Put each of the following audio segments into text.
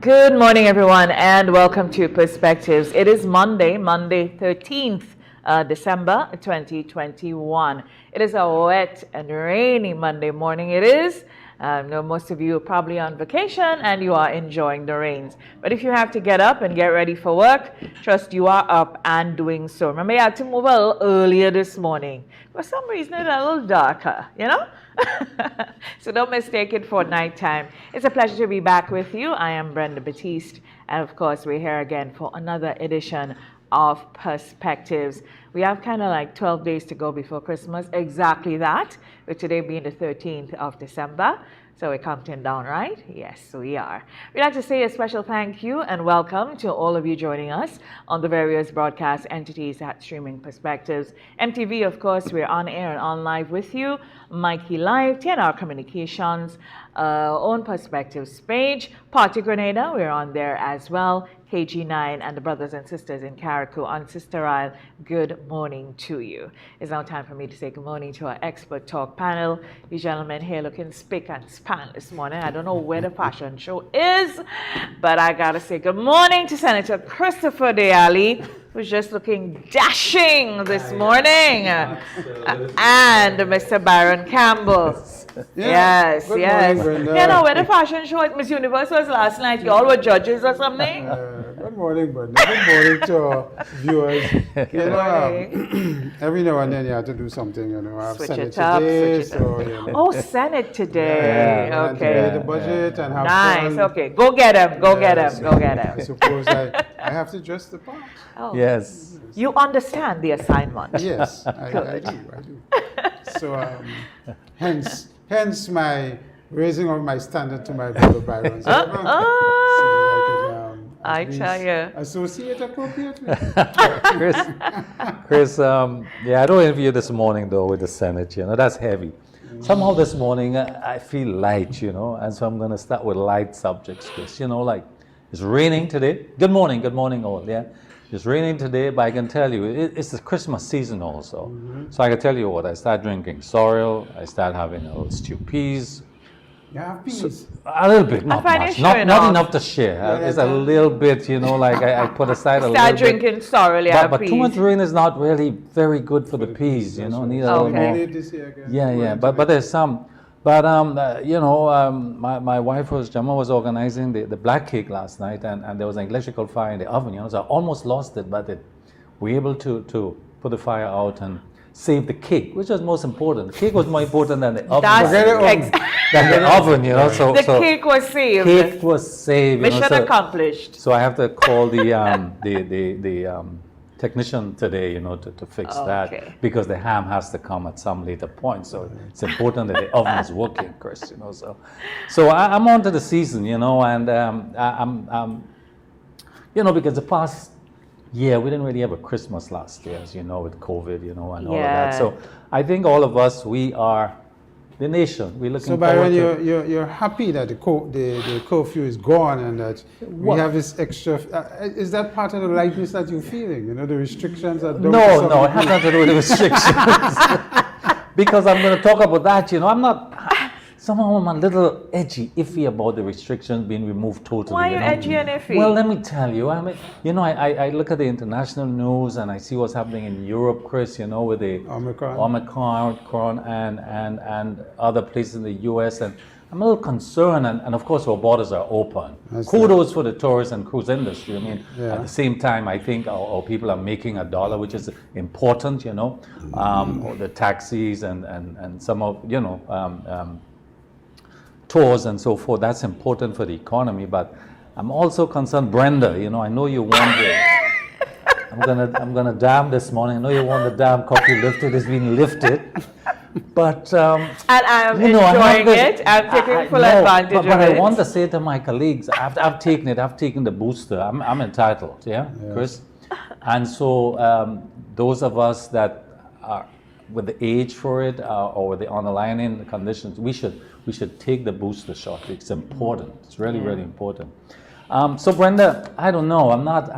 Good morning, everyone, and welcome to Perspectives. It is Monday, 13th December 2021. It is a wet and rainy Monday morning. It is. I know most of you are probably on vacation and you are enjoying the rains. But if you have to get up and get ready for work, trust you are up and doing so. Remember, you had to move a little earlier this morning. For some reason, it's a little darker, you know? So don't mistake it for nighttime. It's a pleasure to be back with you. I am Brenda Baptiste, and of course, we're here again for another edition of Perspectives. We have kind of like 12 days to go before Christmas, exactly that, with today being the 13th of December. So we're counting down, right? Yes, we are. We'd like to say a special thank you and welcome to all of you joining us on the various broadcast entities at Streaming Perspectives. MTV, of course, we're on air and on live with you. Mikey Live, TNR Communications, Own Perspectives page. Partygrenada, we're on there as well. KG9 and the brothers and sisters in Carriacou on Sister Isle, good morning to you. It's now time for me to say good morning to our expert talk panel. You gentlemen here looking spick and span this morning. I don't know where the fashion show is, but I gotta say good morning to Senator Christopher Allie, who's just looking dashing this morning, and Mr. Byron Campbell. Yes. Morning, you know where the fashion show at Miss Universe was last night? You all were judges or something? Good morning, Brenda. Good morning to our viewers. Good morning. Every now and then you have to do something, I have Switch Senate it up, today, switch it up. so, Oh, Senate today. Yeah, Okay. the budget and have Nice. fun. Okay. Go get him. Go get him. Yes. Go get I him. suppose I have to dress the part. Oh. Yes. You understand the assignment. Yes, I do. So, hence my raising of my standard to my brother Byron. So, I tell you. Associate appropriately. Chris, yeah, I don't envy you this morning though with the Senate, that's heavy. Somehow this morning I feel light, and so I'm going to start with light subjects, Chris. Like it's raining today. Good morning all, yeah. It's raining today, but I can tell you, it's the Christmas season also. Mm-hmm. So I can tell you what, I start drinking sorrel, I start having a little stew peas. Yeah, peas. A little bit, not much. Not enough to share. It's a little bit, like I put aside a little bit. Start drinking sorrel, yeah, but too much rain is not really very good for the peas, Need a little more. Yeah, but there's some. But my wife Gemma was organizing the black cake last night, and there was an electrical fire in the oven. So I almost lost it, but we were able to put the fire out and save the cake, which was most important. The cake was more important than the oven. Than the oven, So the cake was saved. Cake was saved. Mission accomplished. So I have to call the technician today, to fix that, because the ham has to come at some later point. So it's important that the oven is working, Chris. So I'm on to the season, and I'm because the past year we didn't really have a Christmas last year, as with COVID, and all of that. So I think all of us, we are the nation. We're looking. So Byron, you're happy that the curfew is gone and that we have this extra. Is that part of the lightness that you're feeling? The restrictions are. No, it has nothing to do with the restrictions. Because I'm going to talk about that. I'm not. Somehow I'm a little edgy, iffy about the restrictions being removed totally. Why are you edgy and iffy? Well, let me tell you. I mean, I look at the international news and I see what's happening in Europe, Chris. With the Omicron and other places in the U.S. and I'm a little concerned. And of course, our borders are open. Kudos for the tourist and cruise industry. I mean, at the same time, I think our people are making a dollar, which is important. The taxis and some of tours and so forth, that's important for the economy, but I'm also concerned, Brenda, I know you want I'm gonna dam this morning. I know you want the dam copy lifted. It's been lifted, but and I am enjoying it. I'm taking full advantage of it. But I want to say to my colleagues, I've taken it. I've taken the booster. I'm entitled, Chris. And so those of us that are with the age for it or with the underlying conditions, we should take the booster shot. It's important. It's really important. So Brenda, I don't know. I'm not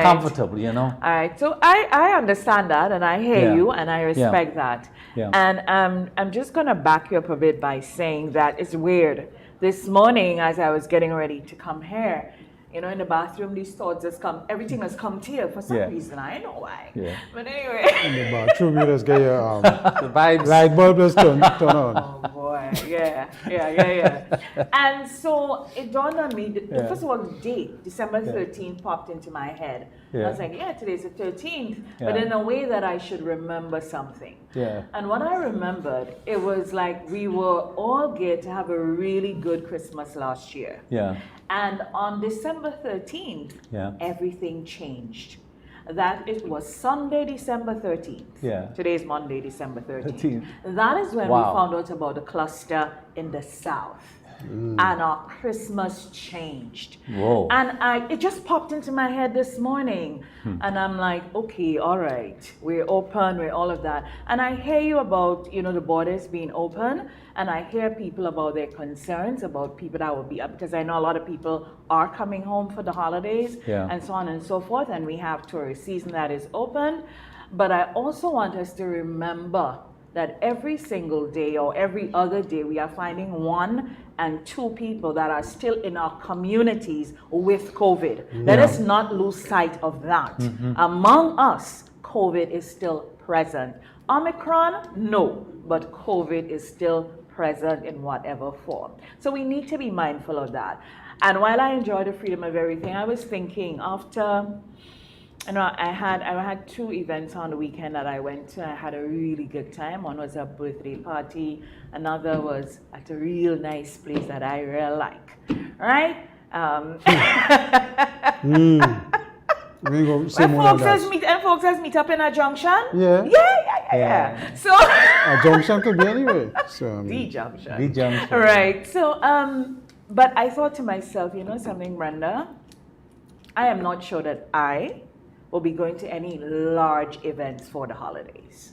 comfortable. All right. So I understand that, and I hear you, and I respect that. Yeah. And I'm just gonna back you up a bit by saying that it's weird. this morning as I was getting ready to come here, you know, in the bathroom, these thoughts just come, everything has come to you for some reason. I know why. Yeah. But anyway. In the bathroom, you just get your The vibes. light bulb just turn on. Oh boy, yeah. And so it dawned on me, first of all, the date, December 13th, popped into my head. I was like, today's the 13th, but in a way that I should remember something. Yeah. And what I remembered, it was like we were all geared to have a really good Christmas last year. Yeah. And on December 13th, everything changed. That it was Sunday, December 13th. Yeah. Today's Monday, December 13th. That is when we found out about the cluster in the South. And our Christmas changed. Whoa. And it just popped into my head this morning. And I'm like, okay, all right, we're open, we're all of that. And I hear you about, you know, the borders being open. And I hear people about their concerns about people that will be up, because I know a lot of people are coming home for the holidays and so on and so forth. And we have tourist season that is open. But I also want us to remember that every single day or every other day, we are finding 1 and 2 people that are still in our communities with COVID. Let us not lose sight of that. Among us, COVID is still present. Omicron, no, but COVID is still present in whatever form. So we need to be mindful of that. And while I enjoy the freedom of everything, I was thinking after, you know, I had 2 events on the weekend that I went to. I had a really good time. One was a birthday party. Another was at a real nice place that I really like. Right? Folks has meet up in a junction. Yeah. So a junction could be anyway. So the junction. The junction. Right. So but I thought to myself, you know something, Brenda? I am not sure that I will be going to any large events for the holidays.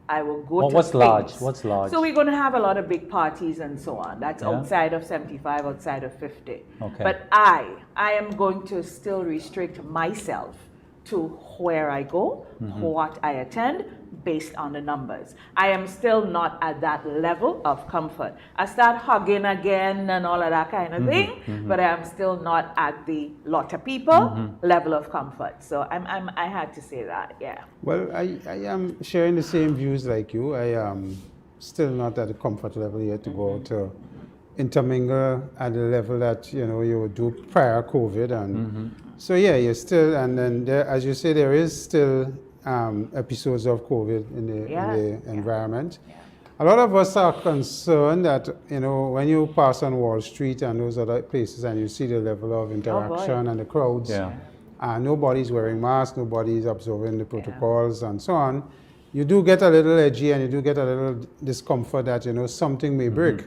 I will go to what's large? things. What's large? So we're going to have a lot of big parties and so on. That's outside of 75, outside of 50. Okay. But I am going to still restrict myself to where I go, what I attend, based on the numbers. I am still not at that level of comfort. I start hugging again and all of that kind of thing, but I am still not at the lot of people level of comfort. So I had to say that, Well, I am sharing the same views like you. I am still not at the comfort level yet to go to intermingle at the level that, you know, you would do prior COVID. And so, you're still, and then there, as you say, there is still episodes of COVID in the environment. A lot of us are concerned that, you know, when you pass on Wall Street and those other places and you see the level of interaction and the crowds, nobody's wearing masks, nobody's observing the protocols and so on, you do get a little edgy and you do get a little discomfort that, you know, something may break.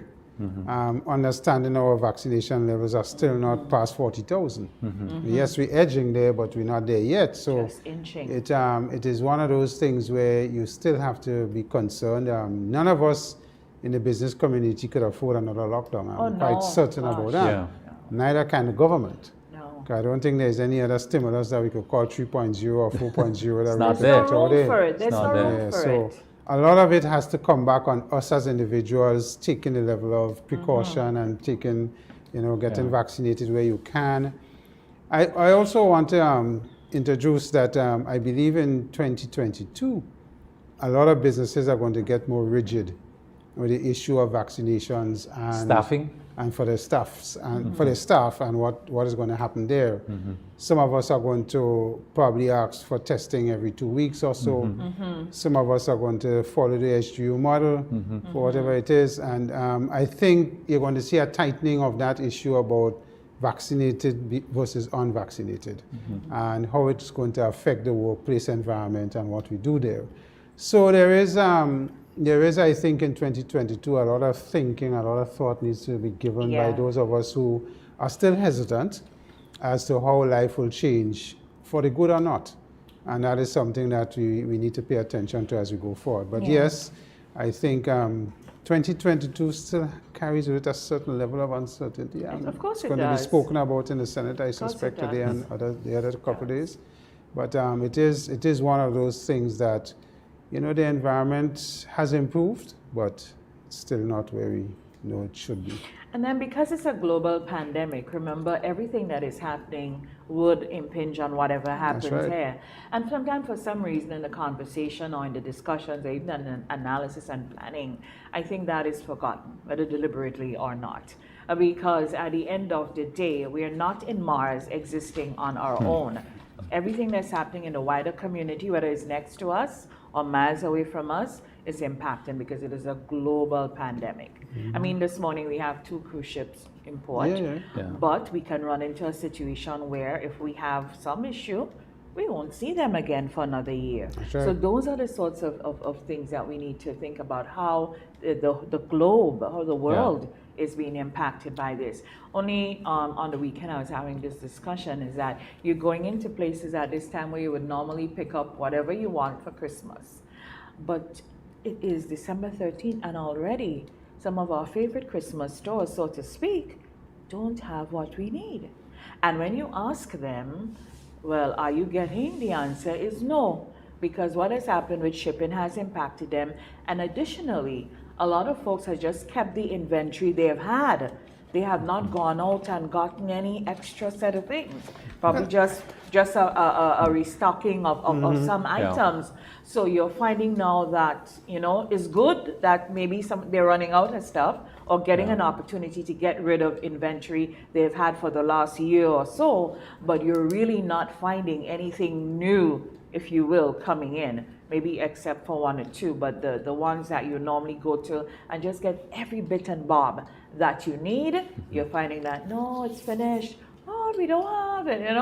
Understanding our vaccination levels are still not past 40,000. Yes, we're edging there, but we're not there yet. So just inching. It is one of those things where you still have to be concerned. None of us in the business community could afford another lockdown. I'm quite certain about that. Neither can the government. I don't think there's any other stimulus that we could call 3.0 or 4.0 that not we there. could put out there. There's no room for it. A lot of it has to come back on us as individuals, taking the level of precaution and taking, you know, getting vaccinated where you can. I also want to introduce that I believe in 2022, a lot of businesses are going to get more rigid with the issue of vaccinations and staffing. And for the staffs and for the staff and what is going to happen there. Some of us are going to probably ask for testing every 2 weeks or so. Some of us are going to follow the SGU model for whatever it is. And I think you're going to see a tightening of that issue about vaccinated versus unvaccinated and how it's going to affect the workplace environment and what we do there. So there is, I think, in 2022, a lot of thinking, a lot of thought needs to be given by those of us who are still hesitant as to how life will change, for the good or not. And that is something that we need to pay attention to as we go forward. But yes, I think 2022 still carries with it a certain level of uncertainty. Of course it's going to be spoken about in the Senate, I suspect, today and the other couple of days. But it is one of those things that, you know, the environment has improved, but it's still not where we it should be. And then because it's a global pandemic, remember everything that is happening would impinge on whatever happens right. here. And sometimes for some reason in the conversation or in the discussions or even in analysis and planning, I think that is forgotten, whether deliberately or not. Because at the end of the day, we are not in Mars existing on our own. Everything that's happening in the wider community, whether it's next to us or miles away from us, is impacting because it is a global pandemic. I mean, this morning we have 2 cruise ships in port, but we can run into a situation where if we have some issue, we won't see them again for another year. Right. So those are the sorts of things that we need to think about, how the globe or the world is being impacted by this. Only on the weekend I was having this discussion is that you're going into places at this time where you would normally pick up whatever you want for Christmas. But it is December 13th and already some of our favorite Christmas stores, so to speak, don't have what we need. And when you ask them, well, are you getting? The answer is no, because what has happened with shipping has impacted them. And additionally, a lot of folks have just kept the inventory they've had. They have not gone out and gotten any extra set of things. Probably just a restocking of some items. So you're finding now that, it's good that maybe they're running out of stuff or getting an opportunity to get rid of inventory they've had for the last year or so, but you're really not finding anything new, if you will, coming in. Maybe except for 1 or 2, but the ones that you normally go to and just get every bit and bob that you need, you're finding that, no, it's finished. Oh, we don't have it,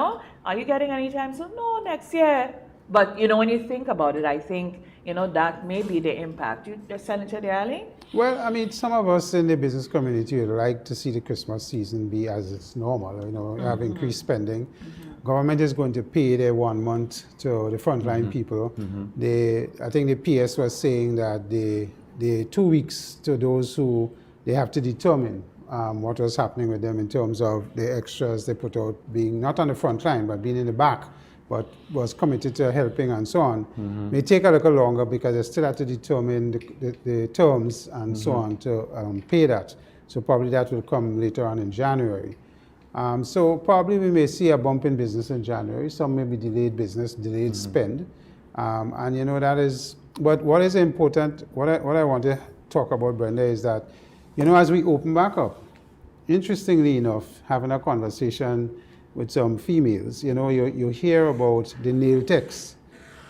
Are you getting any time soon? No, next year. But, when you think about it, I think, that may be the impact. Senator Allie? Well, I mean, some of us in the business community would like to see the Christmas season be as it's normal, have increased spending. Government is going to pay their 1 month to the frontline people. I think the PS was saying that the 2 weeks to those who they have to determine what was happening with them in terms of the extras they put out, being not on the front line, but being in the back, but was committed to helping and so on. May take a little longer because they still have to determine the terms and so on to pay that. So probably that will come later on in January. So probably we may see a bump in business in January. Some may be delayed business, delayed spend. And that is, but what is important, what I want to talk about, Brenda, is that, as we open back up, interestingly enough, having a conversation with some females, you hear about the nail techs,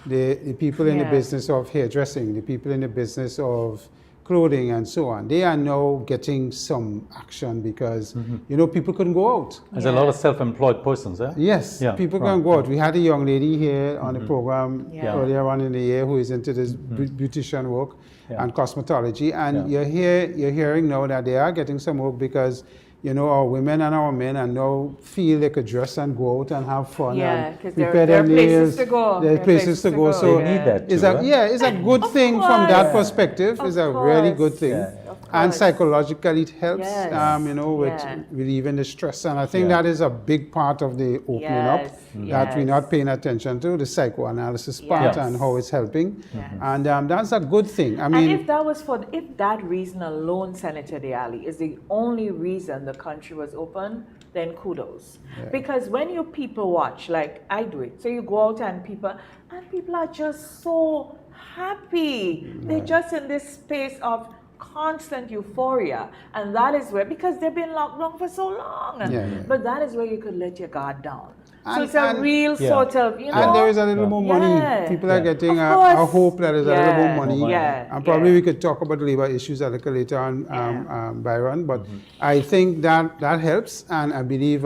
the people in the business of hairdressing, the people in the business of clothing and so on. They are now getting some action because, people couldn't go out. There's a lot of self-employed persons, eh? Yes, people can go out. We had a young lady here on the program earlier on in the year who is into this beautician work and cosmetology. And you're hearing now that they are getting some work because our women and our men and now feel they could dress and go out and have fun and prepare their nails. There are places to go. So they need that too, it's a good thing from that perspective. It's a really good thing. And psychologically it helps, with relieving the stress. And I think that is a big part of the opening up that we're not paying attention to, the psychoanalysis part and how it's helping. And that's a good thing. I mean, and if that reason alone, Senator Allie, is the only reason the country was open, then kudos. Because when you people watch, like I do it, so you go out and people are just so happy. They're just in this space of constant euphoria, and that is where, because they've been locked down for so long, but that is where you could let your guard down. So it's a real sort of, and there is a little more money. People are getting a hope that there's a little more money. And probably we could talk about the labor issues a little later on, Byron, but I think that helps, and I believe,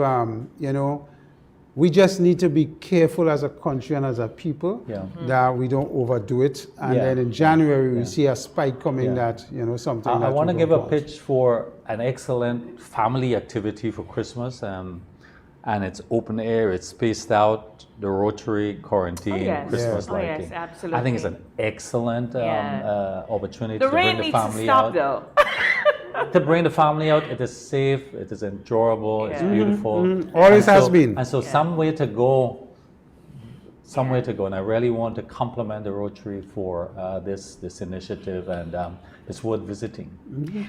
we just need to be careful as a country and as a people that we don't overdo it. And then in January, we see a spike coming that, something I want to give a pitch for an excellent family activity for Christmas. And it's open air, it's spaced out, the Rotary quarantine Christmas lighting. Yes, absolutely. I think it's an excellent opportunity to bring the family out. The rain needs to stop, though. To bring the family out, it is safe, it is enjoyable, it's beautiful. Always has been. And so some way to go somewhere to go, and I really want to compliment the Rotary for this initiative, and it's worth visiting.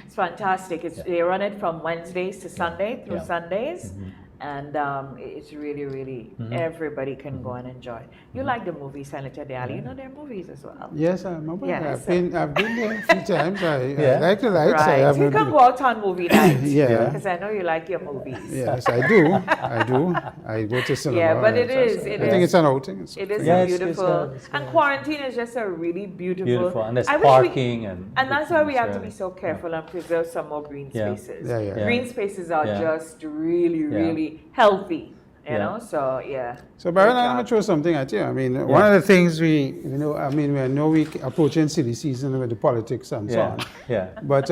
It's fantastic. They run it from Wednesdays to Sunday through Sundays. And it's really, really, everybody can go and enjoy. You like the movie, Senator Allie. You know their movies as well. Yes, I remember. Yes. I've been there a few times. I like the lights. Right. So you can go out on movie night. Yeah. Because I know you like your movies. Yes, I do. I go to cinema. Yeah, but it I is. think it's an outing. It is Yeah, beautiful. it's And quarantine is just a really beautiful. And there's I wish parking and that's why we have to be so careful and preserve some more green spaces. Green spaces are just really, really healthy. You know, so yeah. So Byron, I'm going to throw something at you. I mean, one of the things we know we approaching silly season with the politics and so on. Yeah. But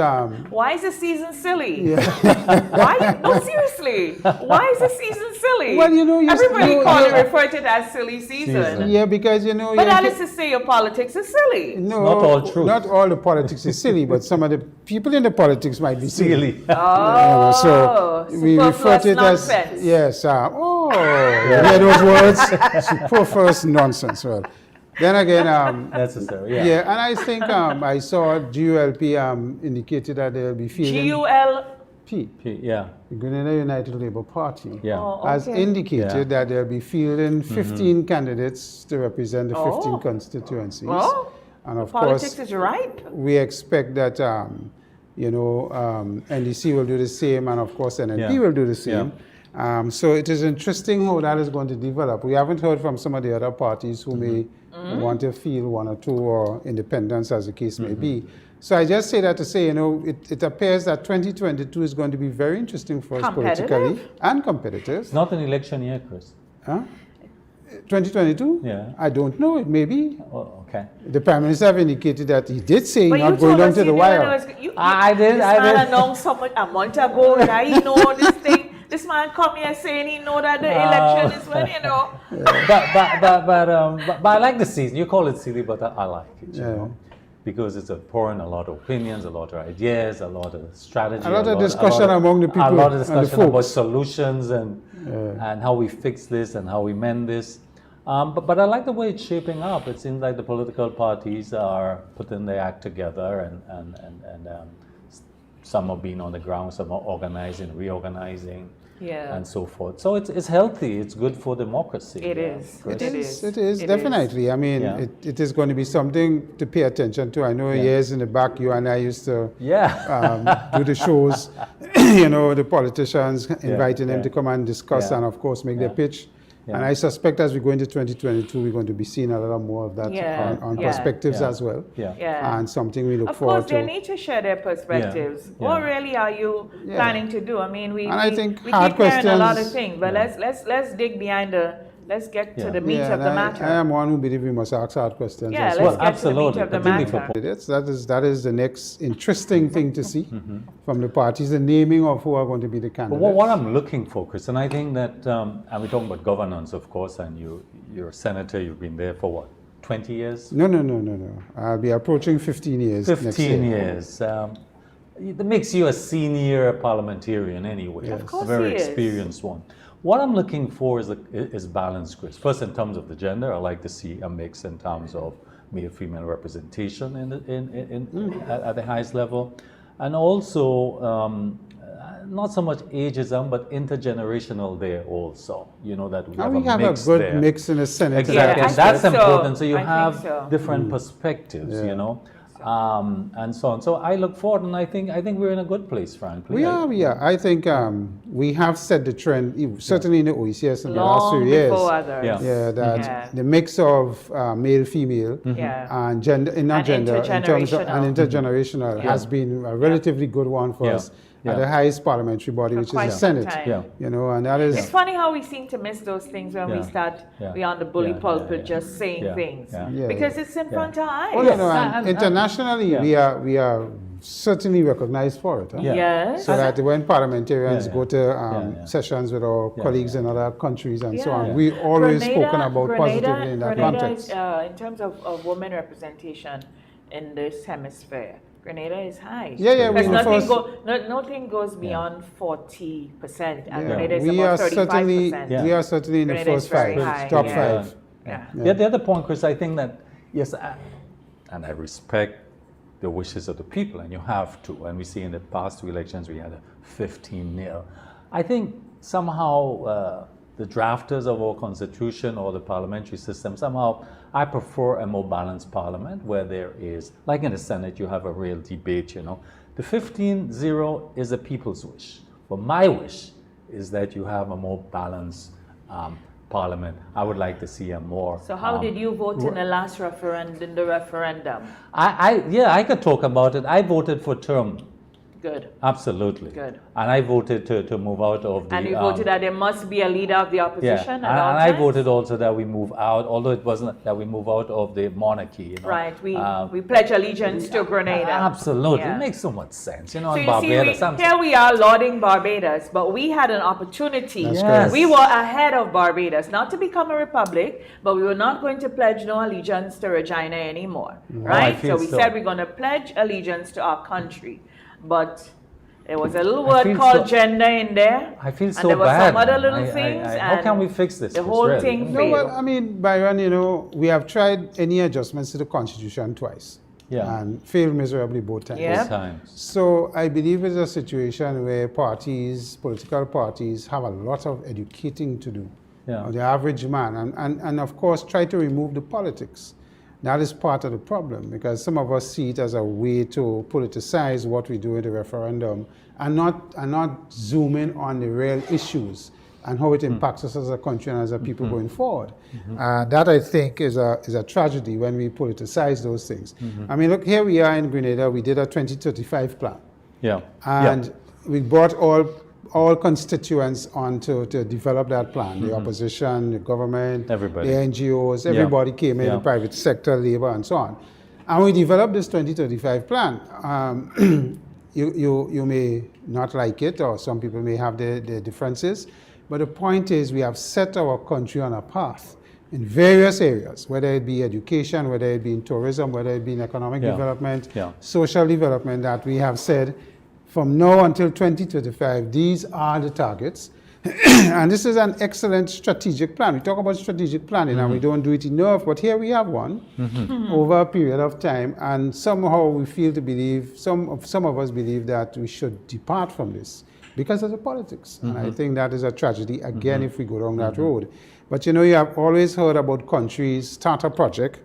why is the season silly? Yeah. Why? No, seriously. Why is the season silly? Well, everybody refer to it as silly season. Yeah, because But Alice is say your politics is silly. No, not all true. Not all the politics is silly, but some of the people in the politics might be silly. Oh, so we refer to it nonsense. as yeah, those words, superfluous nonsense. Well, then again, necessary. Yeah, and I think I saw GULP indicated that they'll be fielding GULP. Yeah. The Grenada United Labour Party has indicated that they'll be fielding 15 candidates to represent the 15 constituencies. Well, and of politics course, is ripe. we expect that NDC will do the same, and of course NNP will do the same. So it is interesting how that is going to develop. We haven't heard from some of the other parties who may want to field one or two, or independents, as the case may be. So I just say that to say, it appears that 2022 is going to be very interesting for us politically and competitive. It's not an election year, Chris. Huh? 2022? Yeah. I don't know. It may be. Oh, okay. The Prime Minister have indicated that he did say but not going down to the wire. I did. This man announced a month ago that he know this thing. This man come here saying he know that the election is when, But I like the season. You call it silly, but I like it, you know, because it's pouring a lot of opinions, a lot of ideas, a lot of strategy, a lot of discussion among the people, a lot of discussion about folks. solutions and how we fix this and how we mend this. But I like the way it's shaping up. It seems like the political parties are putting their act together, and some are being on the ground, some are organizing, reorganizing, and so forth. So it's healthy. It's good for democracy. It is. It is definitely. I mean, it is going to be something to pay attention to. I know years in the back, you and I used to do the shows. The politicians, inviting them to come and discuss and, of course, make their pitch. And I suspect as we go into 2022, we're going to be seeing a lot more of that on perspectives as well. And something we look forward to. Of course, they need to share their perspectives. What really are you planning to do? I mean, we keep hearing a lot of things, but let's dig behind let's get to the meat of the matter. I am one who believes we must ask hard questions. Yeah, let's get to the meat of the matter. That is the next interesting thing to see from the parties, the naming of who are going to be the candidates. But what I'm looking for, Chris, and I think that, and we're talking about governance, of course, and you're a senator, you've been there for what, 20 years? No. I'll be approaching 15 years next year. 15 years. That makes you a senior parliamentarian anyway. Of course, a very experienced one. What I'm looking for is balance, Chris. First, in terms of the gender, I like to see a mix in terms of male-female representation at the highest level, and also not so much ageism, but intergenerational there also. That we have a mix good there. Mix in the Senate. Exactly, and that's important. So you I have different perspectives, and so on. So I look forward, and I think we're in a good place, frankly. We are. I think we have set the trend, certainly in the OECS in the last few years. The mix of male, female, and gender, in terms of intergenerational, has been a relatively good one for us. At the highest parliamentary body, which is the Senate. And that is. It's funny how we seem to miss those things when we start beyond the bully pulpit, just saying things, because it's in front of our eyes. Internationally, we are certainly recognized for it. So that when parliamentarians go to sessions with our colleagues in other countries and so on, we always spoken about positively in that context. In terms of women representation in this hemisphere, Grenada is high. Because nothing goes beyond 40%. And Grenada is about 35%. We are certainly in the first five, top five. Yeah. The other point, Chris, I think that, yes, and I respect the wishes of the people, and you have to. And we see in the past 2 elections, we had a 15-0. I think somehow the drafters of our constitution or the parliamentary system, somehow I prefer a more balanced parliament where there is, like in the Senate, you have a real debate, you know. The 15-0 is a people's wish. But my wish is that you have a more balanced parliament. I would like to see a more... So how did you vote in the last referendum, the referendum? I could talk about it. I voted for term. Good. Absolutely. Good. And I voted to move out of the... And you voted that there must be a leader of the opposition and I voted also that we move out, although it wasn't that we move out of the monarchy. You know? Right. We pledge allegiance to Grenada. Absolutely. Yeah. It makes so much sense. You know, So in you Barbados... see, here we are lauding Barbados, but we had an opportunity. That's Yes. We were ahead of Barbados, not to become a republic, but we were not going to pledge no allegiance to Regina anymore. Right? feel We so. said we're going to pledge allegiance to our country. But there was a little I word feel called so- gender in there. I feel so and there were bad. some other man. little things. how can and we fix this? The Chris, whole really? thing No, failed. well, I mean, Byron, you know, we have tried any adjustments to the Constitution twice. Yeah. And failed miserably both times. Yeah. Both times. So I believe it's a situation where political parties have a lot of educating to do. Yeah. Of the average man. And of course, try to remove the politics. That is part of the problem, because some of us see it as a way to politicize what we do in the referendum and not zoom in on the real issues and how it impacts us as a country and as a people going forward. That, I think, is a tragedy when we politicize those things. I mean, look, here we are in Grenada. We did a 2035 plan. Yeah. And we brought all constituents on to develop that plan. The opposition, the government, Everybody. the NGOs, everybody came in, the private sector, labor, and so on. And we developed this 2035 plan. You may not like it, or some people may have their differences, but the point is we have set our country on a path in various areas, whether it be education, whether it be in tourism, whether it be in economic development, social development, that we have said from now until 2025, these are the targets. And this is an excellent strategic plan. We talk about strategic planning and we don't do it enough, but here we have one over a period of time, and somehow we feel to believe, some of us believe that we should depart from this because of the politics. And I think that is a tragedy, again, if we go down that road. But you know, you have always heard about countries start a project,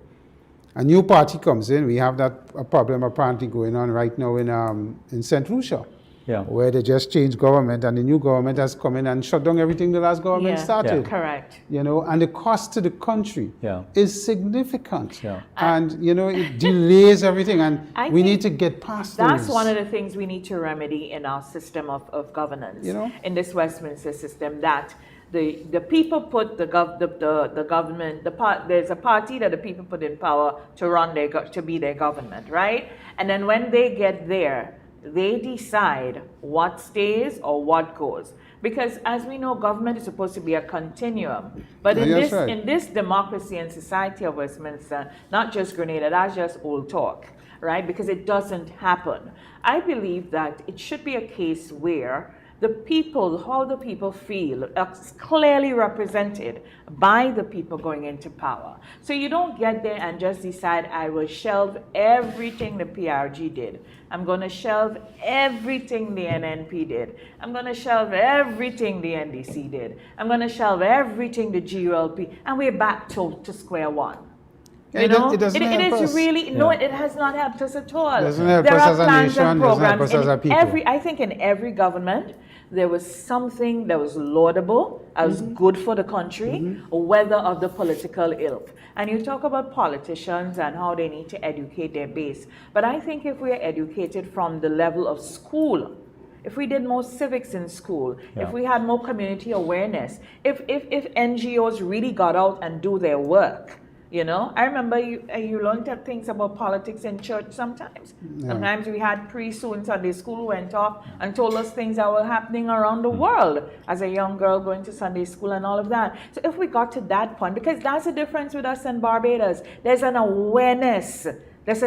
a new party comes in. We have that a problem apparently going on right now in St. Lucia. Yeah. Where they just changed government and the new government has come in and shut down everything the last government started. Correct. You know, and the cost to the country is significant. Yeah. And, you know, it delays everything, and we need to get past That's those. one of the things we need to remedy in our system of governance, You know? in this Westminster system, that the people put the government, there's a party that the people put in power to run to be their government, right? And then when they get there, they decide what stays or what goes. Because as we know, government is supposed to be a continuum. But in this democracy and society of Westminster, not just Grenada, that's just old talk, right? Because it doesn't happen. I believe that it should be a case where the people, how the people feel, is clearly represented by the people going into power. So you don't get there and just decide, I will shelve everything the PRG did. I'm going to shelve everything the NNP did. I'm going to shelve everything the NDC did. I'm going to shelve everything the GULP, and we're back to square one. You know, it is really, no, it has not helped us at all. It doesn't help There us are as a plans nation, and it doesn't help programs us as a in people. I think in every government, there was something that was laudable, that was good for the country, whether of the political ilk. And you talk about politicians and how they need to educate their base. But I think if we are educated from the level of school, if we did more civics in school, if we had more community awareness, if NGOs really got out and do their work, you know, I remember you learned things about politics in church sometimes. Sometimes we had priests who in Sunday school who went off and told us things that were happening around the world as a young girl going to Sunday school and all of that. So if we got to that point, because that's the difference with us and Barbados, there's an awareness There's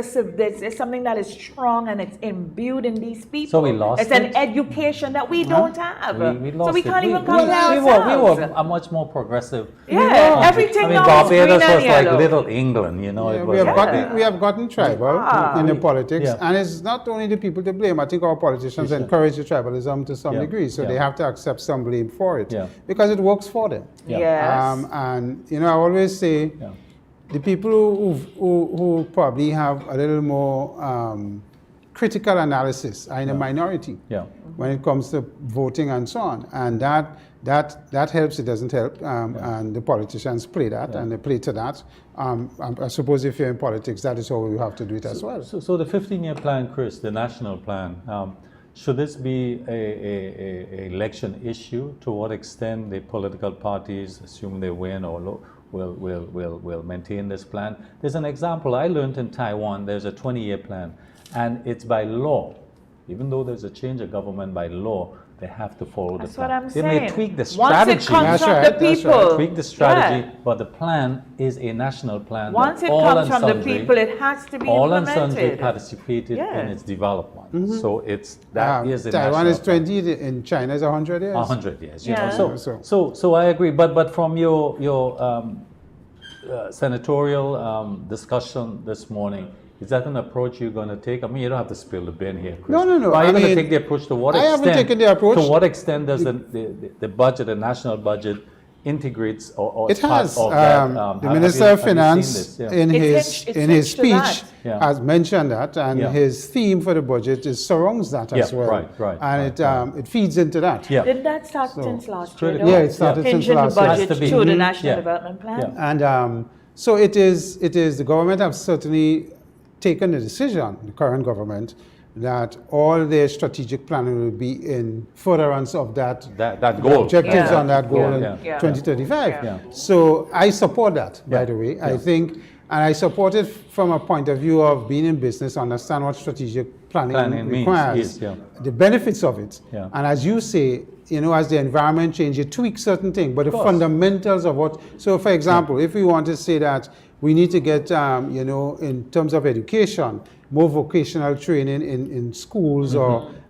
something that is strong and it's imbued in these people. So we lost it's an education that we don't have. We lost so we it. can't even compare we ourselves. were a much more progressive. Yeah, everything now is Barbados green and was like yellow. little England, you know. Yeah, It we was have gotten tribal in the politics, Yeah. and it's not only the people to blame. I think our politicians encourage the tribalism to some degree, so they have to accept some blame for it because it works for them. Yeah. Yes. And I always say the people who probably have a little more critical analysis are in a minority when it comes to voting and so on, and that helps. It doesn't help, and the politicians play that and they play to that. I suppose if you're in politics, that is how you have to do it as well. So the 15-year plan, Chris, the national plan, should this be a election issue? To what extent the political parties, assuming they win or will maintain this plan? There's an example I learned in Taiwan. There's a 20-year plan, and it's by law. Even though there's a change of government by law, they have to follow the plan. That's what I'm they saying. may tweak the Once strategy. it comes That's from right, the that's people, right. Tweak the strategy, but the plan is a national plan. Once that it all comes and from the sundry- people, it has to be all and sundry implemented. participated in its development. So is the Taiwan national is plan. 20, in China is 100 years. 100 years, you Yeah. know. So I agree, but from your senatorial discussion this morning, is that an approach you're going to take? I mean, you don't have to spill the bean here, Chris. No. Are you I going to mean, take the approach? To what I extent? haven't taken the approach. To what extent does the budget, the national budget, integrates or It is part has. of that? The have Minister you- of have you seen Finance this? Yeah. in It's his hinged to speech that. has mentioned that, and his theme for the budget surrounds that as well. Right, And it feeds into that. Yeah. Didn't that start since last year? critical. though? Yeah, it started since Hinging last the year. budget Has to be. to the Mhm. National Yeah. Development Plan. Yeah. And so it is. The government have certainly taken the decision, the current government, that all their strategic planning will be in furtherance of that goal. objectives Yeah. on that goal in Yeah. 2035. Yeah. So I support that, by the way. I think, and I support it from a point of view of being in business, understand what strategic planning means, requires, yes, the benefits of it. Yeah. And as you say, as the environment changes, you tweak certain things, but the fundamentals of what. So, for example, if we want to say that we need to get, in terms of education, more vocational training in schools,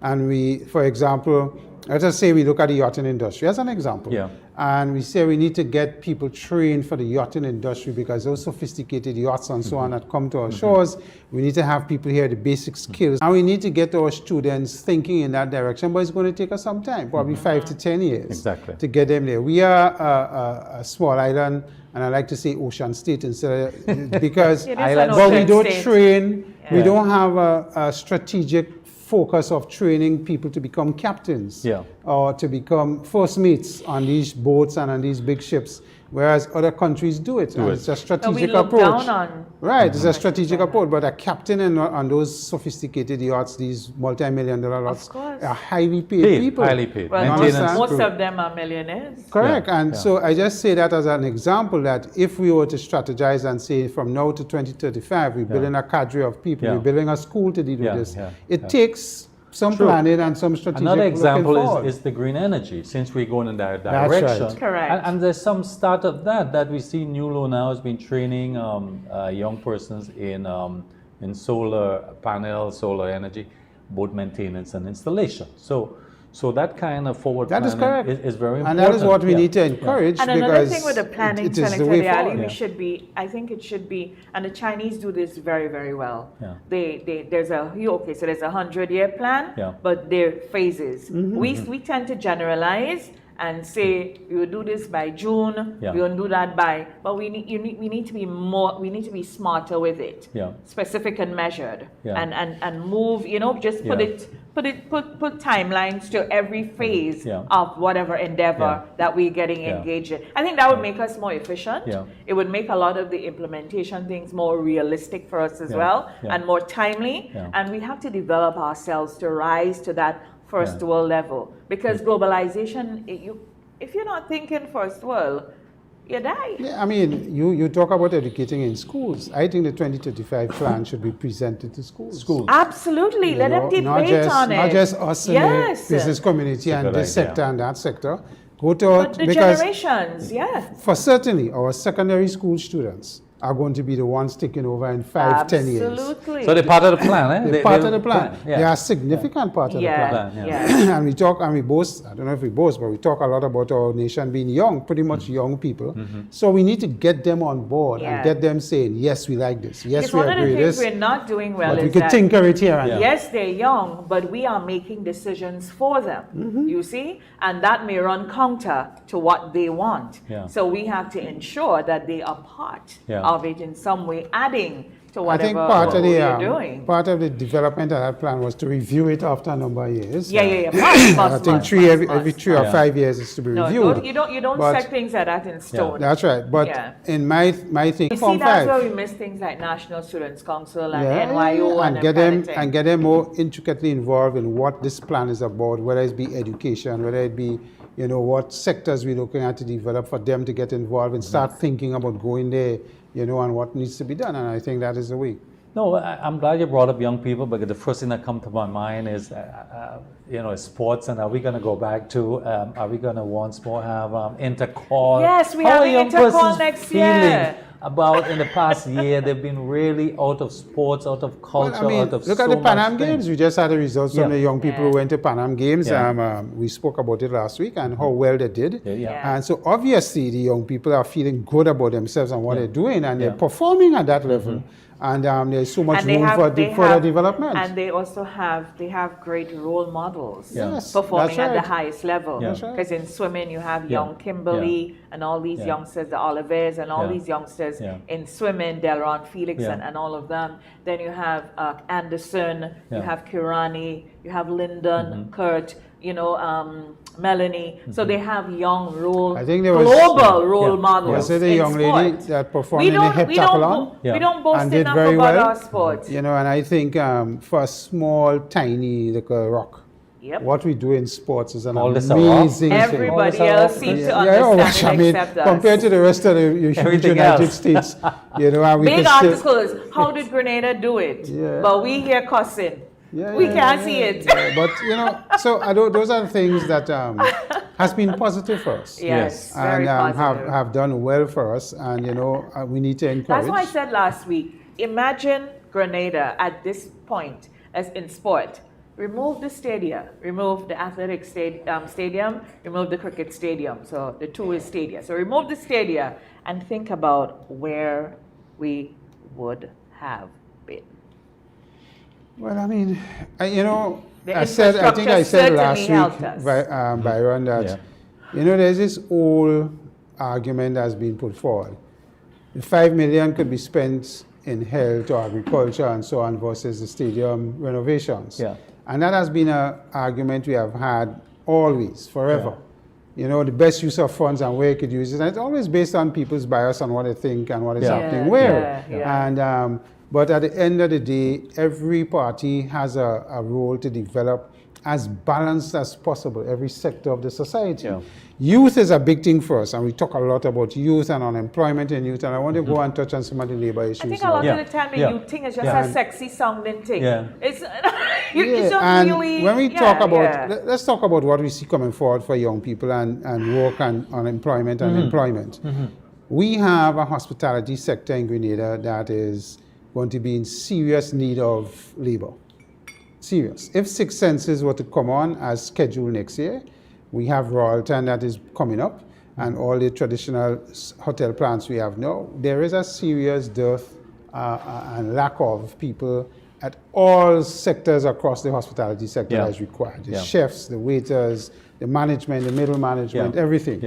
and we, for example, let us say we look at the yachting industry as an example. Yeah. And we say we need to get people trained for the yachting industry because those sophisticated yachts and so on that come to our shores, we need to have people here, the basic skills. And we need to get our students thinking in that direction, but it's going to take us some time, probably 5 to 10 years Exactly. to get them there. We are a small island, and I like to say ocean state instead of, because It is an but we ocean don't state. train, we Yeah. don't have a strategic focus of training people to become captains or to become first mates on these boats and on these big ships, whereas other countries do it. And it's a No, we strategic look approach. down on. Right, it's a strategic approach, but a captain on those sophisticated yachts, these multi-million-dollar yachts, course. are highly paid people. Highly paid. Well, Maintenance most crew. of them are millionaires. Correct, Yeah, and yeah. so I just say that as an example that if we were to strategize and say from now to 2035, we're building a cadre of people, Yeah. we're building a school to deal with this. Yeah, It yeah. takes some True. planning and some strategic Another looking example forward. is the green energy, since we're going in that That's direction. right. Correct. And there's some start of that we see Nulo now has been training young persons in solar panels, solar energy, both maintenance and installation. So that kind of forward That is planning correct. is very important. And that is what we Yeah. need to encourage And because another thing with the planning, it is the Senator way Allie, forward. we Yeah. should be, I think it should be, and the Chinese do this very, very well. Yeah. There's so there's a 100-year plan, Yeah. but there are phases. Mm-hmm. We tend to generalize and say we will do this by June, Yeah. we will do that by, but we need to be more, we need to be smarter with it, Yeah. specific and measured, Yeah. and move, just put Yeah. put timelines to every phase Yeah. of whatever endeavor Yeah. that we're getting Yeah. engaged in. I think that would make us more efficient. Yeah. It would make a lot of the implementation things more realistic for us as Yeah. well Yeah. and more timely. Yeah. And we have to develop ourselves to rise to that first Yeah. world level. Because globalization, if you're not thinking first world, you die. Yeah, I mean, you talk about educating in schools. I think the 2035 plan should be presented to schools. Absolutely. You Let them know, debate on it. Not just us in Yes. the business community and good this idea. sector and that sector. Go to But the because generations, yeah. for certainly our secondary school students are going to be the ones taking over in 5, 10 years. Absolutely. So they're part of the plan, eh? They're part of the plan. Yeah. They are a significant part of the plan. Yeah. And we talk, and we boast, I don't know if we boast, but we talk a lot about our nation being young, pretty much young people. So we need to get them on board and get them saying, yes, we like this. Yes, Because we one of the agree things this. we're not doing well But is we could that tinker it here and there. yes, they're young, but we are making decisions for them, you see? And that may run counter to what they want. Yeah. So we have to ensure that they are part of it in some way, adding to I think whatever we're doing. part of the development of that plan was to review it after a number of years. Yeah. I think every 3 or 5 years is to be reviewed. You don't But- set things like that in stone. That's right. But in my thing, You see, Form that's 5. where we miss things like National Students Council and NYO and and get them more intricately involved in what this plan is about, whether it be education, whether it be, you know, what sectors we're looking at to develop for them to get involved and start thinking about going there, you know, and what needs to be done. And I think that is the way. No, I'm glad you brought up young people, because the first thing that comes to my mind is, you know, sports. And are we going to go back to, are we going to once more have intercall? Yes, we How have are young intercall persons next feeling year. about in the past year? They've been really out of sports, out of culture, Well, I mean, out of look so at the Pan much Am things. Games. We just had the results from the young people who went to Pan Am Games. We spoke about it last week and how well they did. Yeah. And so obviously the young people are feeling good about themselves and what they're doing, and they're performing at that level. And there's so much And they room have- for they further have- development. And they also have great role models Yes, performing that's at the right. highest level. Yeah. That's right. Because in swimming you have young Kimberly and all these youngsters, the Olivers and all these youngsters in swimming, Delron Felix and all of them. Then you have Anderson, you have Kirani, you have Lyndon, Kurt, you know, Melanie. So they have young I think there was global role models. Was it a in young lady sport. that performed in the heptathlon? We don't boast and did enough very about well? our sports. You know, and I think for a small, tiny little rock, what we do in sports is an All this amazing thing. Everybody All else this seems to oh, understand I and mean, accept us. compared to the rest of the huge Everything United else. States, you know, and we Big can still, articles, how did Grenada do it? Yeah. But we here cussing. Yeah, We yeah, can't yeah, see it. yeah. But you know, so those are the things that has been positive for us. Yes, very and positive. have done well for us, and you know, we need to encourage. That's why I said last week, imagine Grenada at this point as in sport. Remove the stadia, remove the athletic stadium, remove the cricket stadium. So the two is stadia. So remove the stadia and think about where we would have been. Well, I mean, you know, The I think I said infrastructure last certainly helped us. week, Byron, that you know, there's this old argument that's been put forward. The 5 million could be spent in health or agriculture and so on versus the stadium renovations. Yeah. And that has been an argument we have had always, forever. You know, the best use of funds and where you could use it. And it's always based on people's bias on what they think and what is happening where. And but at the end of the day, every party has a role to develop as balanced as possible every sector of the society. Youth is a big thing for us, and we talk a lot about youth and unemployment in youth, and I want to go and touch on some of the labor issues. I think a lot of the time the youth thing is just a sexy sounding thing. It's, it's just and really, when we talk about, let's talk about what we see coming forward for young people and work and unemployment and employment. We have a hospitality sector in Grenada that is going to be in serious need of labor. Serious. If Six Senses were to come on as scheduled next year, we have Royalton that is coming up and all the traditional hotel plants we have now. There is a serious dearth and lack of people at all sectors across the hospitality sector that is required. The chefs, the waiters, the management, the middle management, everything.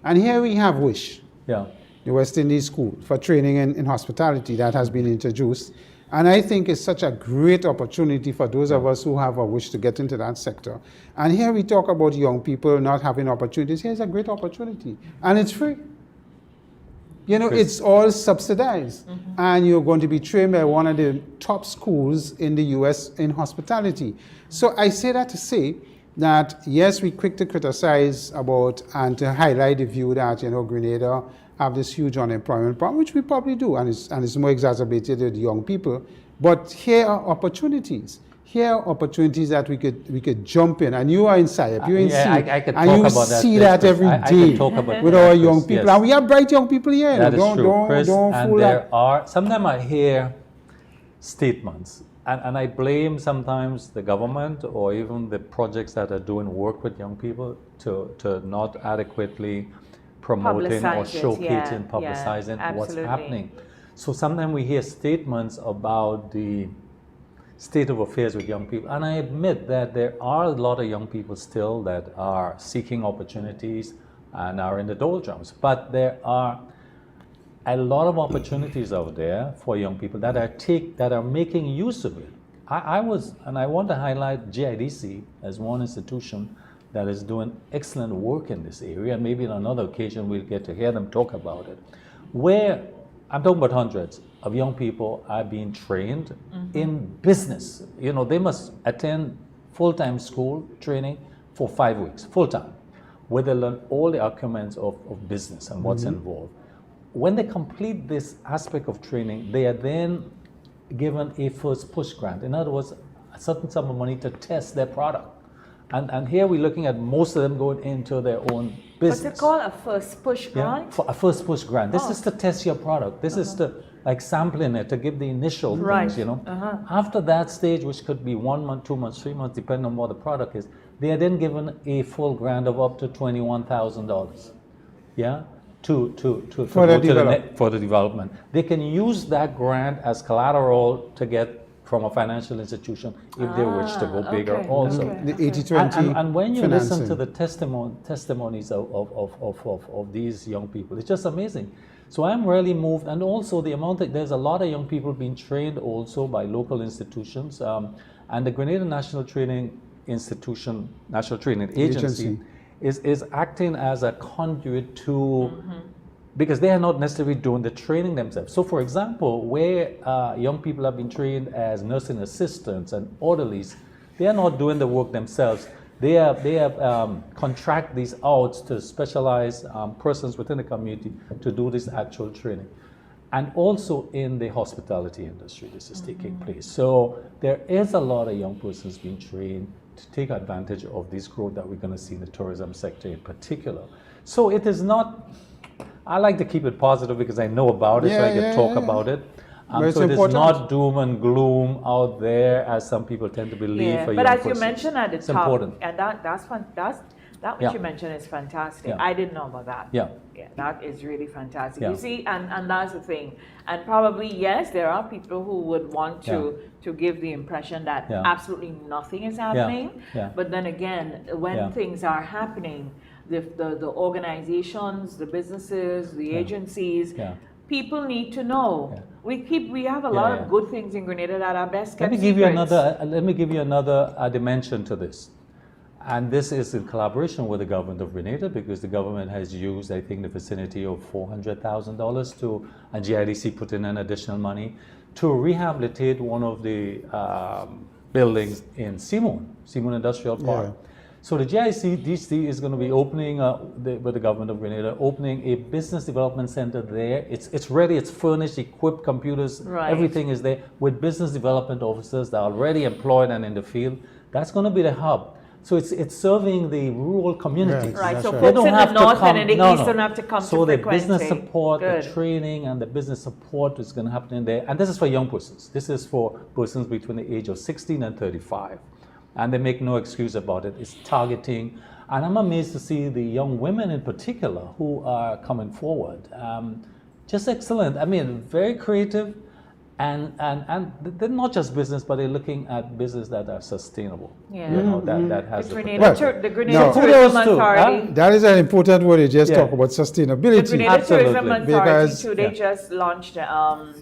And here we have WISH, the West Indies School for Training in Hospitality that has been introduced. And I think it's such a great opportunity for those of us who have a wish to get into that sector. And here we talk about young people not having opportunities. Here's a great opportunity. And it's free. You know, it's all subsidized. And you're going to be trained by one of the top schools in the US in hospitality. So I say that to say that, yes, we're quick to criticize about and to highlight the view that, you know, Grenada have this huge unemployment problem, which we probably do, and it's more exacerbated with young people. But here are opportunities. here are opportunities that we could jump in. And you are in SIAP, you're in C, I could and talk you about that, see Chris. that every I day could talk about with that, our Chris, young people. yes. And we have bright young people here. That is don't, true, don't, Chris. don't And fool there are, sometimes I hear statements, and I blame sometimes the government or even the projects that are doing work with young people to not adequately promoting or showcasing, publicizing what's happening. So sometimes we hear statements about the state of affairs with young people, and I admit that there are a lot of young people still that are seeking opportunities and are in the doldrums, but there are a lot of opportunities out there for young people that are making use of it. I want to highlight GIDC as one institution that is doing excellent work in this area, and maybe on another occasion we'll get to hear them talk about it, where I'm talking about hundreds of young people are being trained in business. You know, they must attend full-time school training for 5 weeks, full-time, where they learn all the arguments of business and what's involved. When they complete this aspect of training, they are then given a first push grant. In other words, a certain sum of money to test their product. And here we're looking at most of them going into their own business. What's it called? A first push grant? For a first push grant. This is to test your product. This is to like sampling it, to give the initial things, you know. After that stage, which could be 1 month, 2 months, 3 months, depending on what the product is, they are then given a full grant of up to $21,000. Yeah? For the development. They can use that grant as collateral to get from a financial institution if they wish to go bigger also. The 80-20 and when you financing. listen to the testimonies of these young people, it's just amazing. So I'm really moved, and also the amount that there's a lot of young people being trained also by local institutions, and the Grenada National Training Institution, National Training Agency is acting as a conduit to, because they are not necessarily doing the training themselves. So for example, where young people have been trained as nursing assistants and orderlies, they are not doing the work themselves. They have contract these out to specialized persons within the community to do this actual training. And also in the hospitality industry, this is taking place. So there is a lot of young persons being trained to take advantage of this growth that we're going to see in the tourism sector in particular. So it is not, I like to keep it positive because I know about it, so I can talk about it. So it is not doom and gloom out there as some people tend to believe. For but young as you mentioned at the it's top, important. and that's that what you mentioned is fantastic. I didn't know about that. Yeah, that is really fantastic. You see, and that's the thing. And probably yes, there are people who would want to give the impression that absolutely nothing is happening. But then again, when things are happening, the organizations, the businesses, the agencies, people need to know. We have a lot of good things in Grenada that are best kept secrets. Let me give you another dimension to this. And this is in collaboration with the government of Grenada, because the government has used, I think, the vicinity of $400,000 to, and GIDC put in an additional money to rehabilitate one of the buildings in Simon Industrial Park. So the GIDC is going to be opening, with the government of Grenada, opening a business development center there. It's ready, it's furnished, equipped, computers, everything is there, with business development officers that are already employed and in the field. That's going to be the hub. So it's serving the rural communities. Right, so folks in the north and in the east don't have to come to frequency. So the business support, the training and the business support is going to happen in there. And this is for young persons. This is for persons between the age of 16 and 35. And they make no excuse about it. It's targeting. And I'm amazed to see the young women in particular who are coming forward. Just excellent. I mean, very creative. And they're not just business, but they're looking at business that are sustainable. You know, that has the Grenada Tourism Authority. That is an important word. You just talk about sustainability. The Grenada Tourism Authority too, they just launched.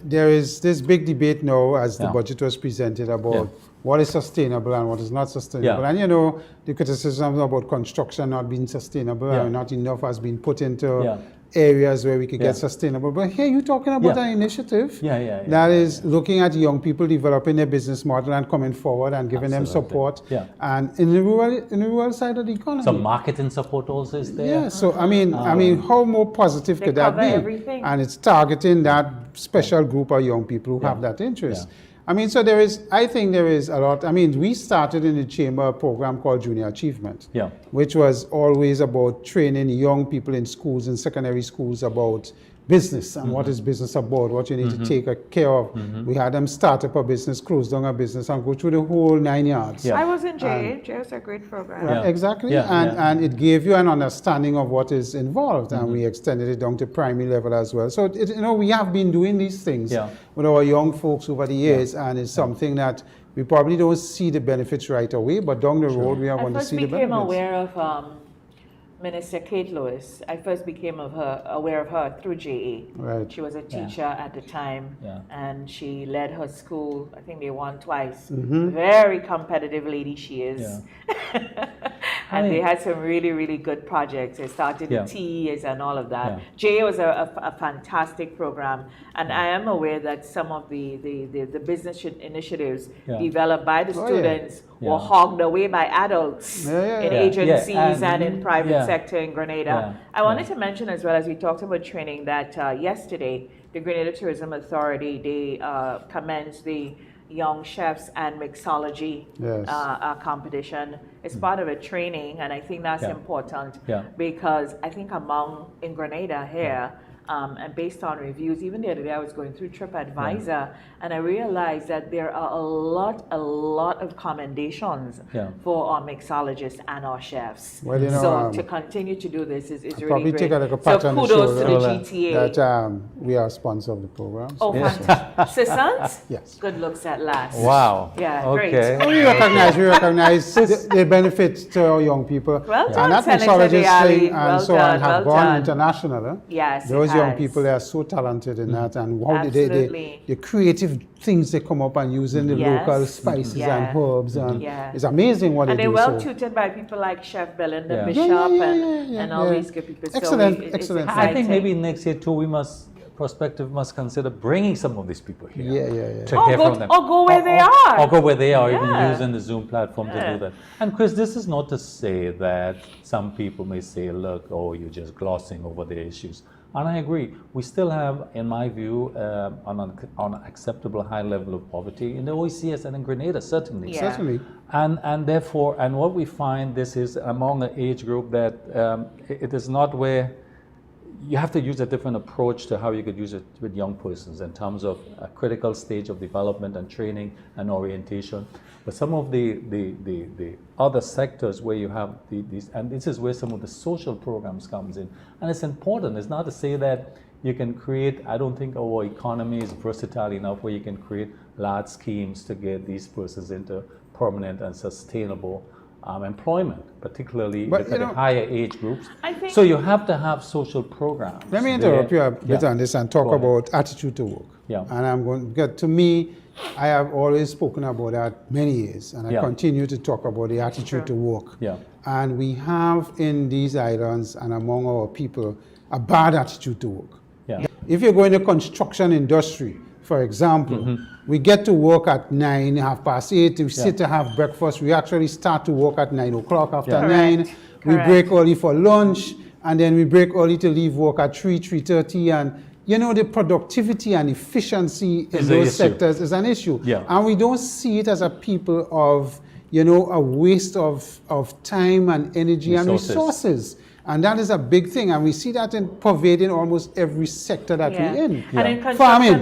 There is this big debate now, as the budget was presented, about what is sustainable and what is not sustainable. And you know, the criticism about construction not being sustainable and not enough has been put into areas where we could get sustainable. But here you're talking about an initiative that is looking at young people developing their business model and coming forward and giving them support. And in the rural side of the economy. Some marketing support also is there. Yeah, so I mean, how more positive could that be? Everything. And it's targeting that special group of young people who have that interest. I mean, so I think there is a lot. I mean, we started in the chamber a program called Junior Achievement, which was always about training young people in schools and secondary schools about business and what is business about, what you need to take care of. We had them start up a business, close down a business, and go through the whole 9 yards. I was in JA. JA was a great program. Right, exactly. And it gave you an understanding of what is involved, and we extended it down to primary level as well. So, we have been doing these things with our young folks over the years, and it's something that we probably don't see the benefits right away, but down the road we are going to see the benefits. I first became aware of Minister Kate Lewis. I first became aware of her through JA. Right. She was a teacher at the time, and she led her school. I think they won twice. Very competitive lady she is. And they had some really, really good projects. They started the teas and all of that. JA was a fantastic program, and I am aware that some of the business initiatives developed by the students were hogged away by adults in agencies and in private sector in Grenada. I wanted to mention as well, as we talked about training, that yesterday the Grenada Tourism Authority, they commenced the Young Chefs and Mixology competition. It's part of a training, and I think that's important because I think in Grenada here, and based on reviews, even the other day I was going through TripAdvisor, and I realized that there are a lot of commendations for our mixologists and our chefs. Well, so to continue to do this is really probably great. Take a pat so on the kudos to the shoulder GTA. that we are a sponsor of the program. So. Oh, fantastic. Sissons? Yes. Good looks at last. Wow. Yeah, okay. great. We recognize the benefits to our young people. Well done, and that Senator mixologist thing and well so done, on have well gone done. international. Yes, those young people, they are so talented in that, and how the creative things they come up and using the local spices and herbs, and it's amazing what they do. And they're well tutored by people like Chef Belinda Bishop and all these good people. Excellent, excellent. I think maybe next year too, Prospective must consider bringing some of these people here. To hear from them. Or go where they are. Or go where they are, even using the Zoom platform to do that. And Chris, this is not to say that some people may say, look, you're just glossing over the issues. And I agree. We still have, in my view, an acceptable high level of poverty in the OECS and in Grenada, certainly. Certainly. And therefore, and what we find, this is among an age group that it is not where you have to use a different approach to how you could use it with young persons in terms of a critical stage of development and training and orientation. But some of the other sectors where you have these, and this is where some of the social programs comes in. And it's important. It's not to say that you can create, I don't think our economy is versatile enough where you can create large schemes to get these persons into permanent and sustainable employment, particularly at the higher age groups. So you have to have social programs. Let me interrupt you a bit on this and talk about attitude to work. And I'm going to get to me, I have always spoken about that many years, and I continue to talk about the attitude to work. And we have in these islands and among our people a bad attitude to work. If you go in the construction industry, for example, we get to work at 9, 8:30, we sit to have breakfast, we actually start to work at 9 o'clock after 9, we break early for lunch, and then we break early to leave work at 3:30, and the productivity and efficiency in those sectors is an issue. And we don't see it as a people of, a waste of time and energy and resources. And that is a big thing, and we see that pervading almost every sector that we're in. And in farming,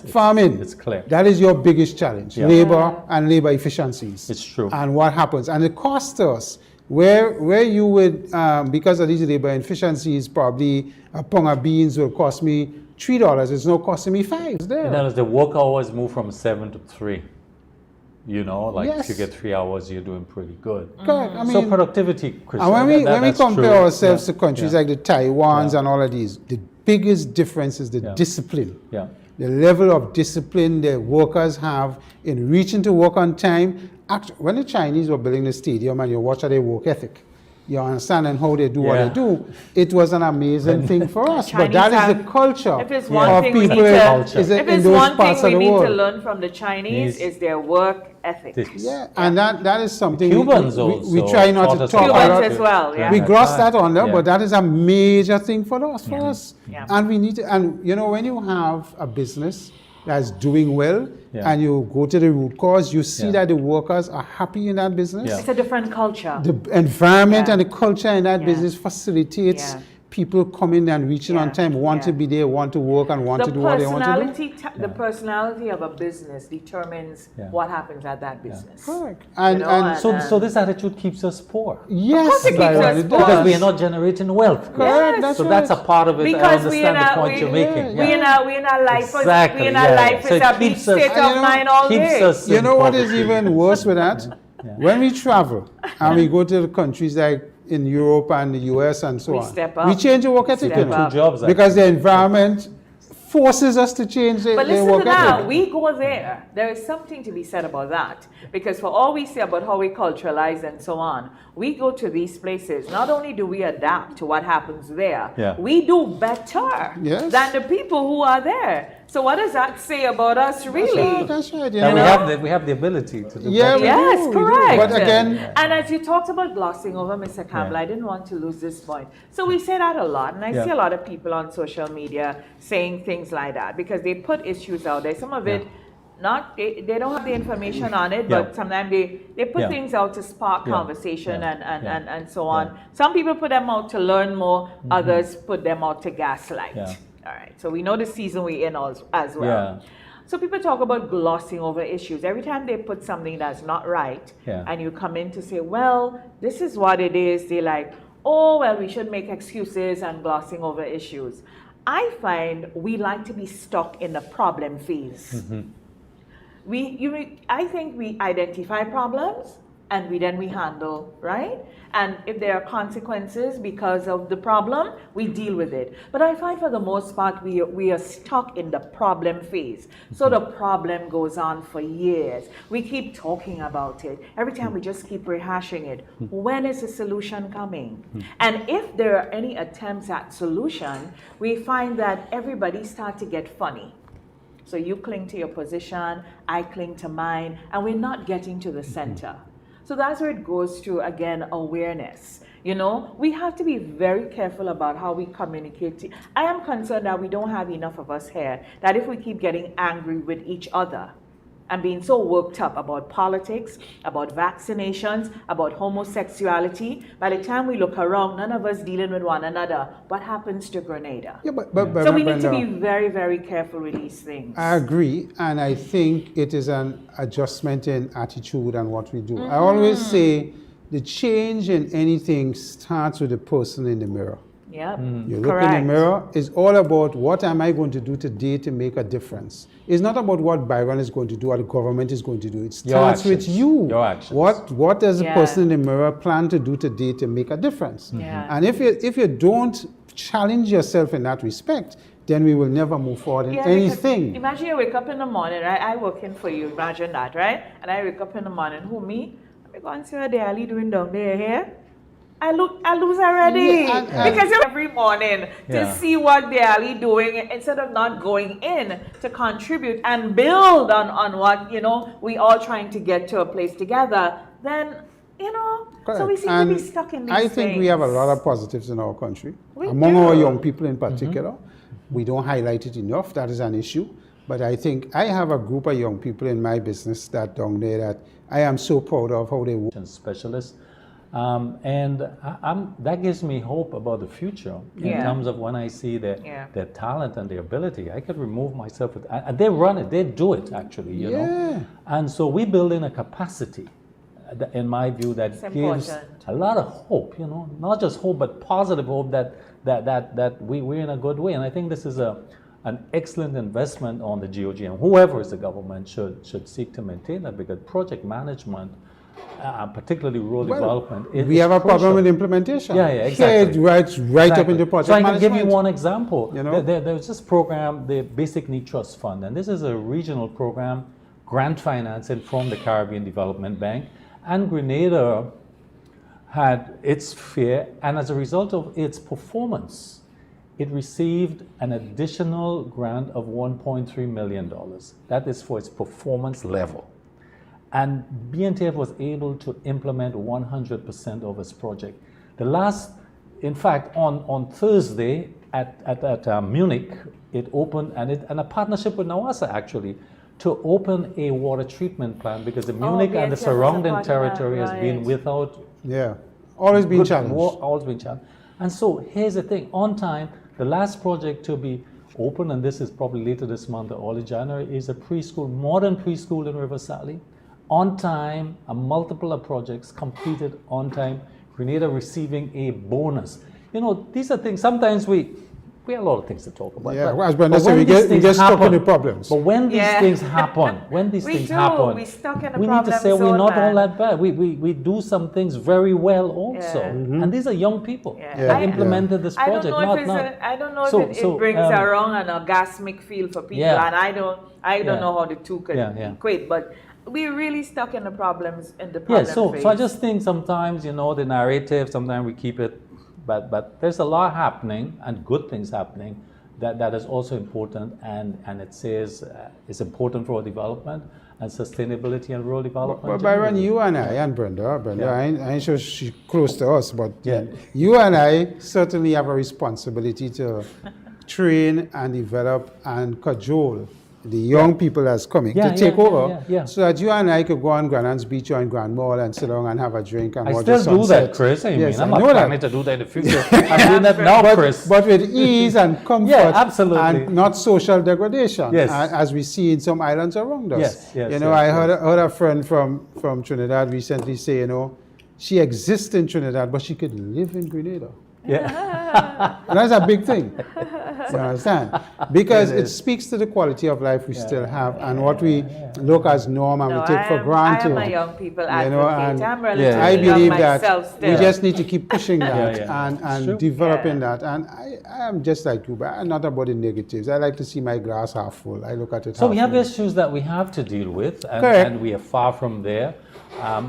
farming, it's clear. That is your biggest challenge: labor and labor efficiencies. It's true. And what happens, and it costs us. Where you would, because of these labor efficiencies, probably a pound of beans will cost me $3. It's now costing me $5. There. In other words, the work hours move from 7 to 3. If you get 3 hours, you're doing pretty good. Correct. I mean, so productivity, Chris. And when we compare ourselves to countries like the Taiwans and all of these, the biggest difference is the discipline. The level of discipline the workers have in reaching to work on time. Actually, when the Chinese were building the stadium and you watch how they work ethic, you understand and how they do what they do, it was an amazing thing for us. But that is the culture of people in those parts of the world. If there's one thing we need to learn from the Chinese is their work ethic. And that is something Cubans we try not to talk about. Cubans as well, We gloss that on there, but that is a major thing for us. And we need to, and when you have a business that's doing well, and you go to the root cause, you see that the workers are happy in that business. It's a different culture. The environment and the culture in that business facilitates people coming and reaching on time, want to be there, want to work, and want to do what they want to do. The personality of a business determines what happens at that business. Correct. So this attitude keeps us poor. Yes, it keeps us poor. Because we are not generating wealth. Correct. Yes. That's That's a part of it. Because I understand the point you're making. We in our life, Exactly, we in our life So is it a beach keeps us- state of mind all keeps day. us You in know what is poverty. even worse with that? When we travel and we go to the countries like in Europe and the US and so We on, step up. we change the work ethic, Step you know, up. Two jobs, because the environment forces us to change the But listen work to that, ethic. we go there. There is something to be said about that. Because for all we say about how we culturalize and so on, we go to these places. Not only do we adapt to what happens there, we do better than the people who are there. So what does that say about us, really? That's right. You And know? we have the ability to do Yeah, better. Yes, we do. correct. But again, And as you talked about glossing over, Mr. Campbell, I didn't want to lose this point. So we say that a lot, and I see a lot of people on social media saying things like that because they put issues out there. Some of it, they don't have the information on it, but sometimes they put things out to spark conversation and so on. Some people put them out to learn more, others put them out to gaslight. All right, so we know the season we're in as well. So people talk about glossing over issues. Every time they put something that's not right, and you come in to say, well, this is what it is, they're like, oh, well, we should make excuses and glossing over issues. I find we like to be stuck in the problem phase. I think we identify problems and then we handle, right? And if there are consequences because of the problem, we deal with it. But I find for the most part, we are stuck in the problem phase. So the problem goes on for years. We keep talking about it. Every time we just keep rehashing it. When is the solution coming? And if there are any attempts at solution, we find that everybody starts to get funny. So you cling to your position, I cling to mine, and we're not getting to the center. So that's where it goes to, again, awareness. You know, we have to be very careful about how we communicate. I am concerned that we don't have enough of us here, that if we keep getting angry with each other and being so worked up about politics, about vaccinations, about homosexuality, by the time we look around, none of us dealing with one another. What happens to Grenada? So we need to be very, very careful with these things. I agree, and I think it is an adjustment in attitude and what we do. I always say the change in anything starts with the person in the mirror. Yeah, You look in the mirror, it's all about what am I going to do today to make a difference. It's not about what Byron is going to do or the government is going to do. It starts with you. Your actions. What does the person in the mirror plan to do today to make a difference? And if you don't challenge yourself in that respect, then we will never move forward in anything. Imagine you wake up in the morning, right? I working for you, imagine that, right? And I wake up in the morning, who, me? I'm going to see what Allie doing down there here. I lose already because every morning to see what they're Allie doing instead of not going in to contribute and build on what, you know, we all trying to get to a place together, then, you know, so we seem to be stuck in these I think things. we have a lot of positives in our country. We Among do. our young people in particular, we don't highlight it enough. That is an issue. But I think I have a group of young people in my business that down there that I am so proud of how they work. Specialists. And that gives me hope about the future in terms of when I see their talent and their ability. I could remove myself with, and they run it, they do it actually, you know. And so we build in a capacity, in my view, that gives a lot of hope, you know, not just hope, but positive hope that we're in a good way. And I think this is an excellent investment on the GOG, and whoever is the government should seek to maintain that, because project management, particularly rural development. We have a problem with implementation. Yeah, exactly. Here it right up into project management. So I can give you one example. You know? There's this program, the Basic Need Trust Fund, and this is a regional program, grant financing from the Caribbean Development Bank, and Grenada had its fair, and as a result of its performance, it received an additional grant of $1.3 million. That is for its performance level. And BNTF was able to implement 100% of its project. In fact, on Thursday at Munich, it opened, and a partnership with NAWASA actually, to open a water treatment plant because the Munich and the yes, surrounding that's a part of that, territory has been right. without Yeah. Always been challenged. always been challenged. And so here's the thing, on time, the last project to be open, and this is probably later this month or early January, is a preschool, modern preschool in River Sally. On time, a multiple of projects completed on time, Grenada receiving a bonus. You know, these are things, sometimes we have a lot of things to talk about. Yeah, but- as Brenda but said, when we these get things stuck in happen- the problems. But when these Yeah. things happen, We do. We stuck in the we need to problem say we're zone, not all man. that bad. We do some things very well also. Yeah. And these are young people Yeah. that I- implemented this I don't project. know if not, it's I don't know So- if it so, brings a wrong and orgasmic feel for people, Yeah. and I don't Yeah. know how the two could Yeah. equate, but we're really stuck in the problems in the problem Yeah, so I phase. just think sometimes, you know, the narrative, sometimes we keep it, but there's a lot happening and good things happening that is also important, and it says it's important for development and sustainability and rural development. But Byron, generally. you and I, and Brenda, Yeah. I ain't sure she's close to us, but Yeah. you and I certainly have a responsibility to train and develop and cajole the young people that's coming Yeah, to take yeah, over, yeah. so that you and I could go on Grandand's Beach or in Grand Mall and sit down and have a drink and I watch still the do sunset. that, Chris. I Yes, mean, I'm I not know planning that. to do that in the future. I'm doing that now, Chris. But with ease and comfort, Yeah, absolutely. and not social degradation, Yes. as we see in some islands around us. Yes, you know, yes, I heard a friend from Trinidad recently say, you know, she exists in Trinidad, but she could live in Grenada. Yeah. And that's a big thing. You understand? Because It it is. speaks to the quality of life we still have and what we look as norm and No, we take for I granted. am a young people You advocate. know, and I'm Yeah, relatively I yeah. young believe myself that still. we just need to keep pushing that Yeah. It's and true. developing Yeah. that. And I am just like you, but I'm not about the negatives. I like to see my glass half full. I look at it So half we have full. issues that we have to deal with, Correct. and we are far from there.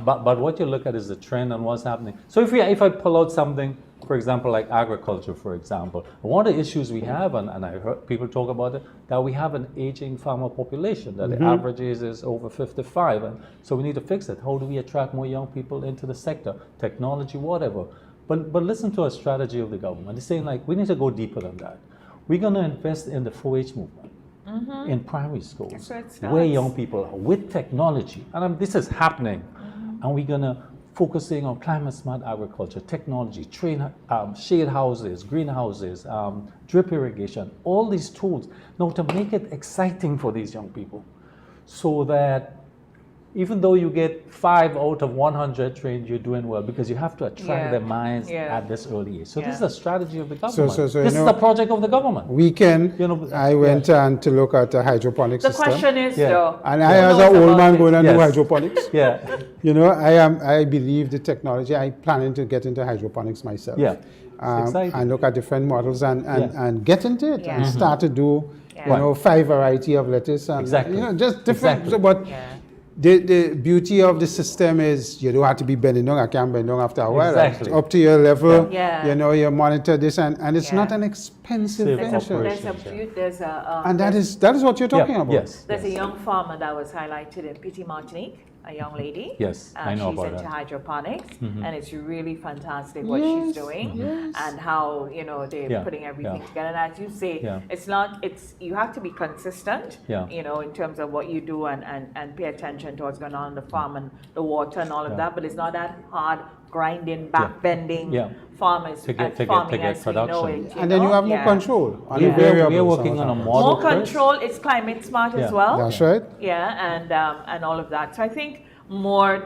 But what you look at is the trend and what's happening. So if I pull out something, for example, like agriculture, for example, one of the issues we have, and I heard people talk about it, that we have an aging farmer population, that the average age is over 55, and so we need to fix it. How do we attract more young people into the sector? Technology, whatever. But listen to a strategy of the government. They're saying, like, we need to go deeper than that. We're going to invest in the 4-H movement. In primary schools, That's where it where starts. young people are with technology, and this is happening, and we're gonna focusing on climate smart agriculture, technology, shade houses, greenhouses, drip irrigation, all these tools. Now to make it exciting for these young people, so that even though you get 5 out of 100 trained, you're doing well because you have to attract Yeah. their minds Yeah. at this early age. So this is Yeah. a strategy of the government. so this you is know- a project of the government. Weekend, You know, I went and to look at the hydroponic The system. question is, Yeah. though, And who I, as knows an old about man, it? going and do Yes. hydroponics. Yeah, You know, I believe the technology. I'm planning to get into hydroponics myself. yeah. It's exciting. And look at different models and get into it Yeah. and start to do, Yeah. you know, 5 variety of lettuce and Exactly. you know, just different. Exactly. So, but Yeah. the beauty of the system is you don't have to be bending down. I can't bend down after a while. Exactly. It's up to your level. Yeah. You know, you monitor this and it's Yeah. not an expensive Save venture. operation. There's a And that is what you're talking Yeah, about. yes. There's a young farmer that was highlighted in Petit Martinique, a young lady. Yes, I know she's about into that. hydroponics, and it's really fantastic what Yes, she's doing, and how they're Yeah, putting everything yeah. together. And as you say, Yeah. it's you have to be consistent, Yeah. in terms of what you do and pay attention to what's going on in the farm and the water and all of Yeah. that. But it's not that hard grinding, back bending Yeah. farmers To get farming get as we know production. it. And then you have more Yeah. control on Yeah. the variables. We're and working what on a happens. model. More Chris? control. It's climate smart as Yeah. well. That's right. Yeah, and all of that. So I think more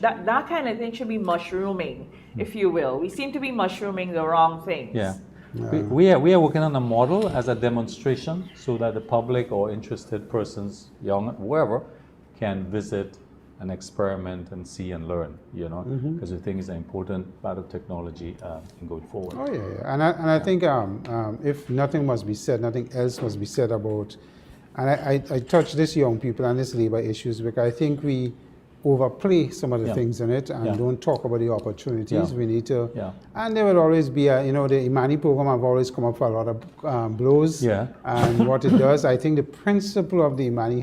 that kind of thing should be mushrooming, if you will. We seem to be mushrooming the wrong things. Yeah. We are working on a model as a demonstration so that the public or interested persons, young, whoever, can visit and experiment and see and learn, because we think it's an important part of technology in going forward. Oh yeah. And I think if nothing must be said, nothing else must be said about, and I touch this young people and this labor issues because I think we overplay some of the Yeah. things in it and Yeah. don't talk about the opportunities. Yeah. We need to, Yeah. and there will always be the Imani program have always come up for a lot of blows. Yeah. And what it does, I think the principle of the Imani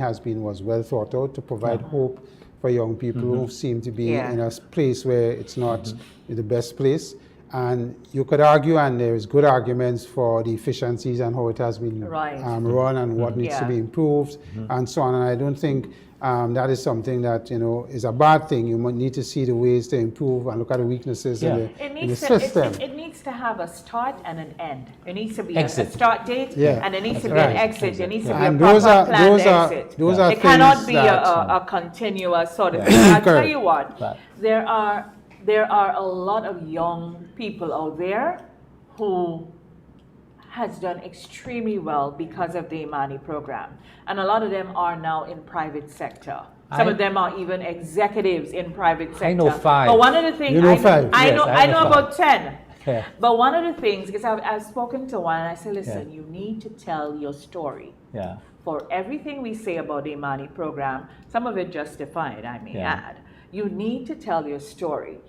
was well thought out to provide hope for young people who seem to be Yeah. in a place where it's not the best place. And you could argue, and there is good arguments for the efficiencies and how it has been run and what needs to be improved and so on. And I don't think that is something that is a bad thing. You might need to see the ways to improve and look at the weaknesses in the system. It needs to have a start and an end. There needs to be a start date and there needs to be an exit. There needs to be a proper planned exit. It cannot be a continuous sort of thing. I'll tell you what, there are a lot of young people out there who has done extremely well because of the Imani program. And a lot of them are now in private sector. Some of them are even executives in private sector. I know 5. But one of the things, I know about 10. Yeah. But one of the things, because I've spoken to one and I said, listen, you need to tell your story. Yeah. For everything we say about the Imani program, some of it justified, I may add. You need to tell your story.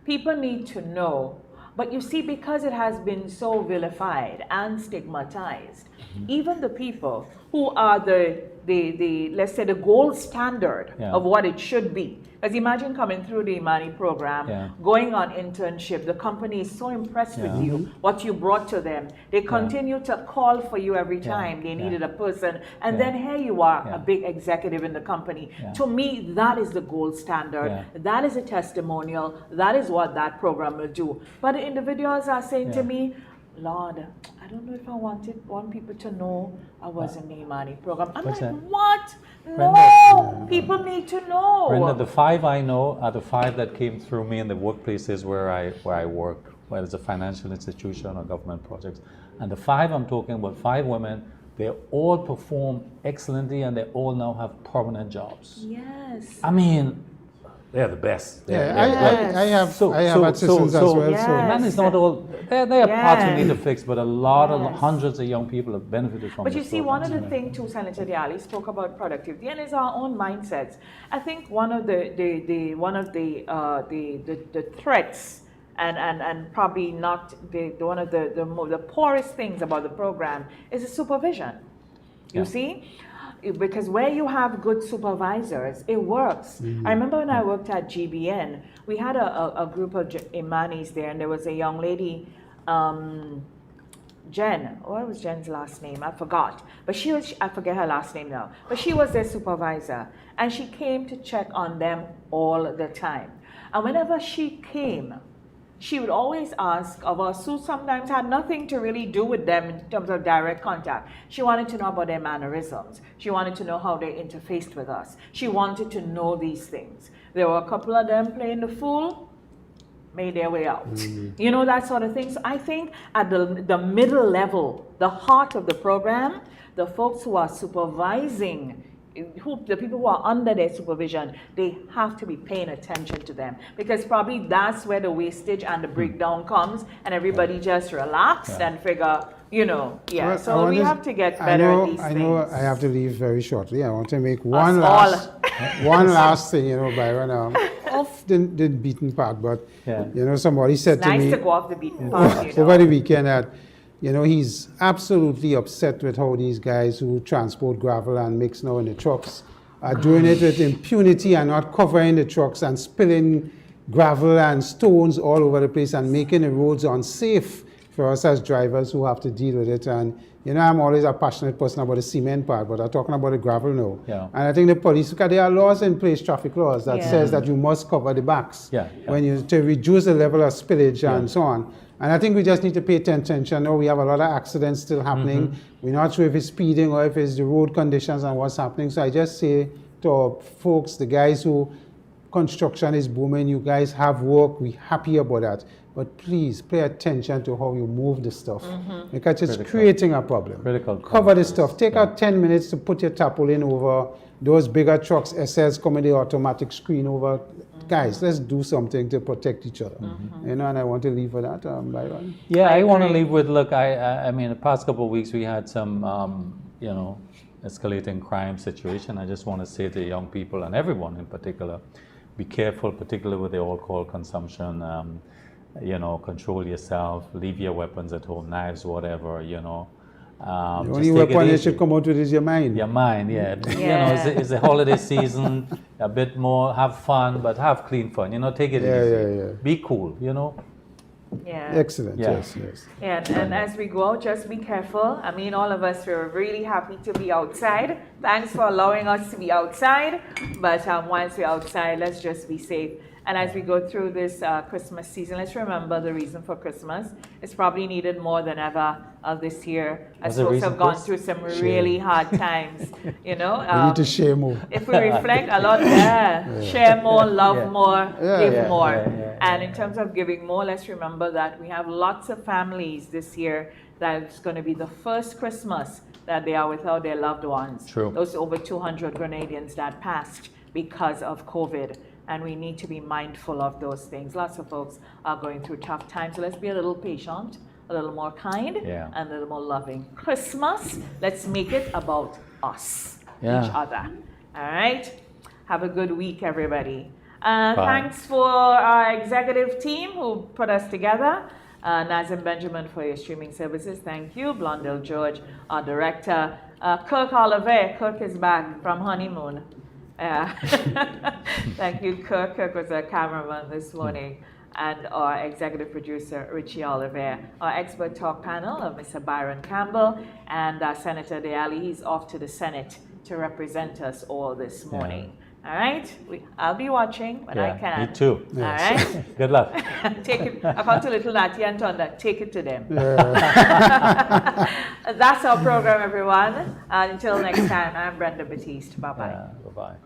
People need to know. But you see, because it has been so vilified and stigmatized, even the people who are the let's say the gold standard of what it should be. Because imagine coming through the Imani program, going on internship, the company is so impressed with you, what you brought to them. They continue to call for you every time they needed a person. And then here you are, a big executive in the company. To me, that is the gold standard. That is a testimonial. That is what that program will do. But the individuals are saying to me, Lord, I don't know if I want people to know I was in the Imani program. I'm like, what? No, people need to know. Brenda, the 5 I know are the 5 that came through me in the workplaces where I work, whether it's a financial institution or government projects. And the 5 I'm talking about, 5 women, they all perform excellently and they all now have permanent jobs. Yes. I mean, they're the best. I have assistants as well. Yes. So man, it's not all. There are parts we need to fix, but a lot of hundreds of young people have benefited from. But you this see, program. one of the things too, Senator Allie spoke about productivity, and it's our own mindsets. I think one of the threats, and probably not one of the poorest things about the program is the supervision. You see. Because where you have good supervisors, it works. I remember when I worked at GBN, we had a group of Imanis there, and there was a young lady, Jen. What was Jen's last name? I forgot. But I forget her last name now. But she was their supervisor, and she came to check on them all the time. And whenever she came, she would always ask of us, who sometimes had nothing to really do with them in terms of direct contact. She wanted to know about their mannerisms. She wanted to know how they interfaced with us. She wanted to know these things. There were a couple of them playing the fool, made their way out. You know, that sort of thing. So I think at the middle level, the heart of the program, the folks who are supervising, the people who are under their supervision, they have to be paying attention to them, because probably that's where the wastage and the breakdown comes, and everybody just relaxed and figure, Well, so we have to get better at these things. I know I have to leave very shortly. I want to make one last thing, Byron, off the beaten path, but somebody said to me, nice to go off the beaten path, over the weekend that he's absolutely upset with how these guys who transport gravel and mix now in the trucks are doing it with impunity and not covering the trucks and spilling gravel and stones all over the place and making the roads unsafe for us as drivers who have to deal with it. And I'm always a passionate person about the cement part, but I'm talking about the gravel now. Yeah. And I think the police, because there are laws in place, traffic laws, that says that you must cover the backs to reduce the level of spillage and so on. And I think we just need to pay attention. We have a lot of accidents still happening. We're not sure if it's speeding or if it's the road conditions and what's happening. So I just say to our folks, the guys who construction is booming, you guys have work, we're happy about that. But please pay attention to how you move the stuff, because it's creating a problem. Cover the stuff. Take out 10 minutes to put your tarpaulin over those bigger trucks, SLs coming the automatic screen over. Guys, let's do something to protect each other. And I want to leave with that, Byron. Yeah, I want to leave with, look, I mean, the past couple of weeks we had some, escalating crime situation. I just want to say to young people and everyone in particular, be careful, particularly with the alcohol consumption. Control yourself, leave your weapons at home, knives, whatever, the only weapon you should come out with is your mind. Your mind, it's the holiday season, a bit more, have fun, but have clean fun, take it easy. Be cool, Yeah. Excellent. Yeah. Yes. And as we go out, just be careful. I mean, all of us are really happy to be outside. Thanks for allowing us to be outside. But once we're outside, let's just be safe. And as we go through this Christmas season, let's remember the reason for Christmas. It's probably needed more than ever this year, as folks have gone through some really hard times. You know, We need to share more. if we reflect a lot, share more, love more, give more. And in terms of giving more, let's remember that we have lots of families this year that it's going to be the first Christmas that they are without their loved ones. True. Those over 200 Grenadians that passed because of COVID. And we need to be mindful of those things. Lots of folks are going through tough times. So let's be a little patient, a little more kind, and a little more loving. Christmas, let's make it about us, each other. All right? Have a good week, everybody. Thanks for our executive team who put us together. Nazim Benjamin for your streaming services. Thank you. Blondell George, our director. Kirk Oliver. Kirk is back from honeymoon. Thank you, Kirk. Kirk was our cameraman this morning. And our executive producer, Richie Oliver. Our expert talk panel of Mr. Byron Campbell and Senator Allie. He's off to the Senate to represent us all this morning. All right? I'll be watching, but I can't. Me too. All right? Good luck. Take it. I call to little Natty and Tonda. Take it to them. That's our program, everyone. Until next time, I'm Brenda Baptiste. Bye-bye. Bye-bye.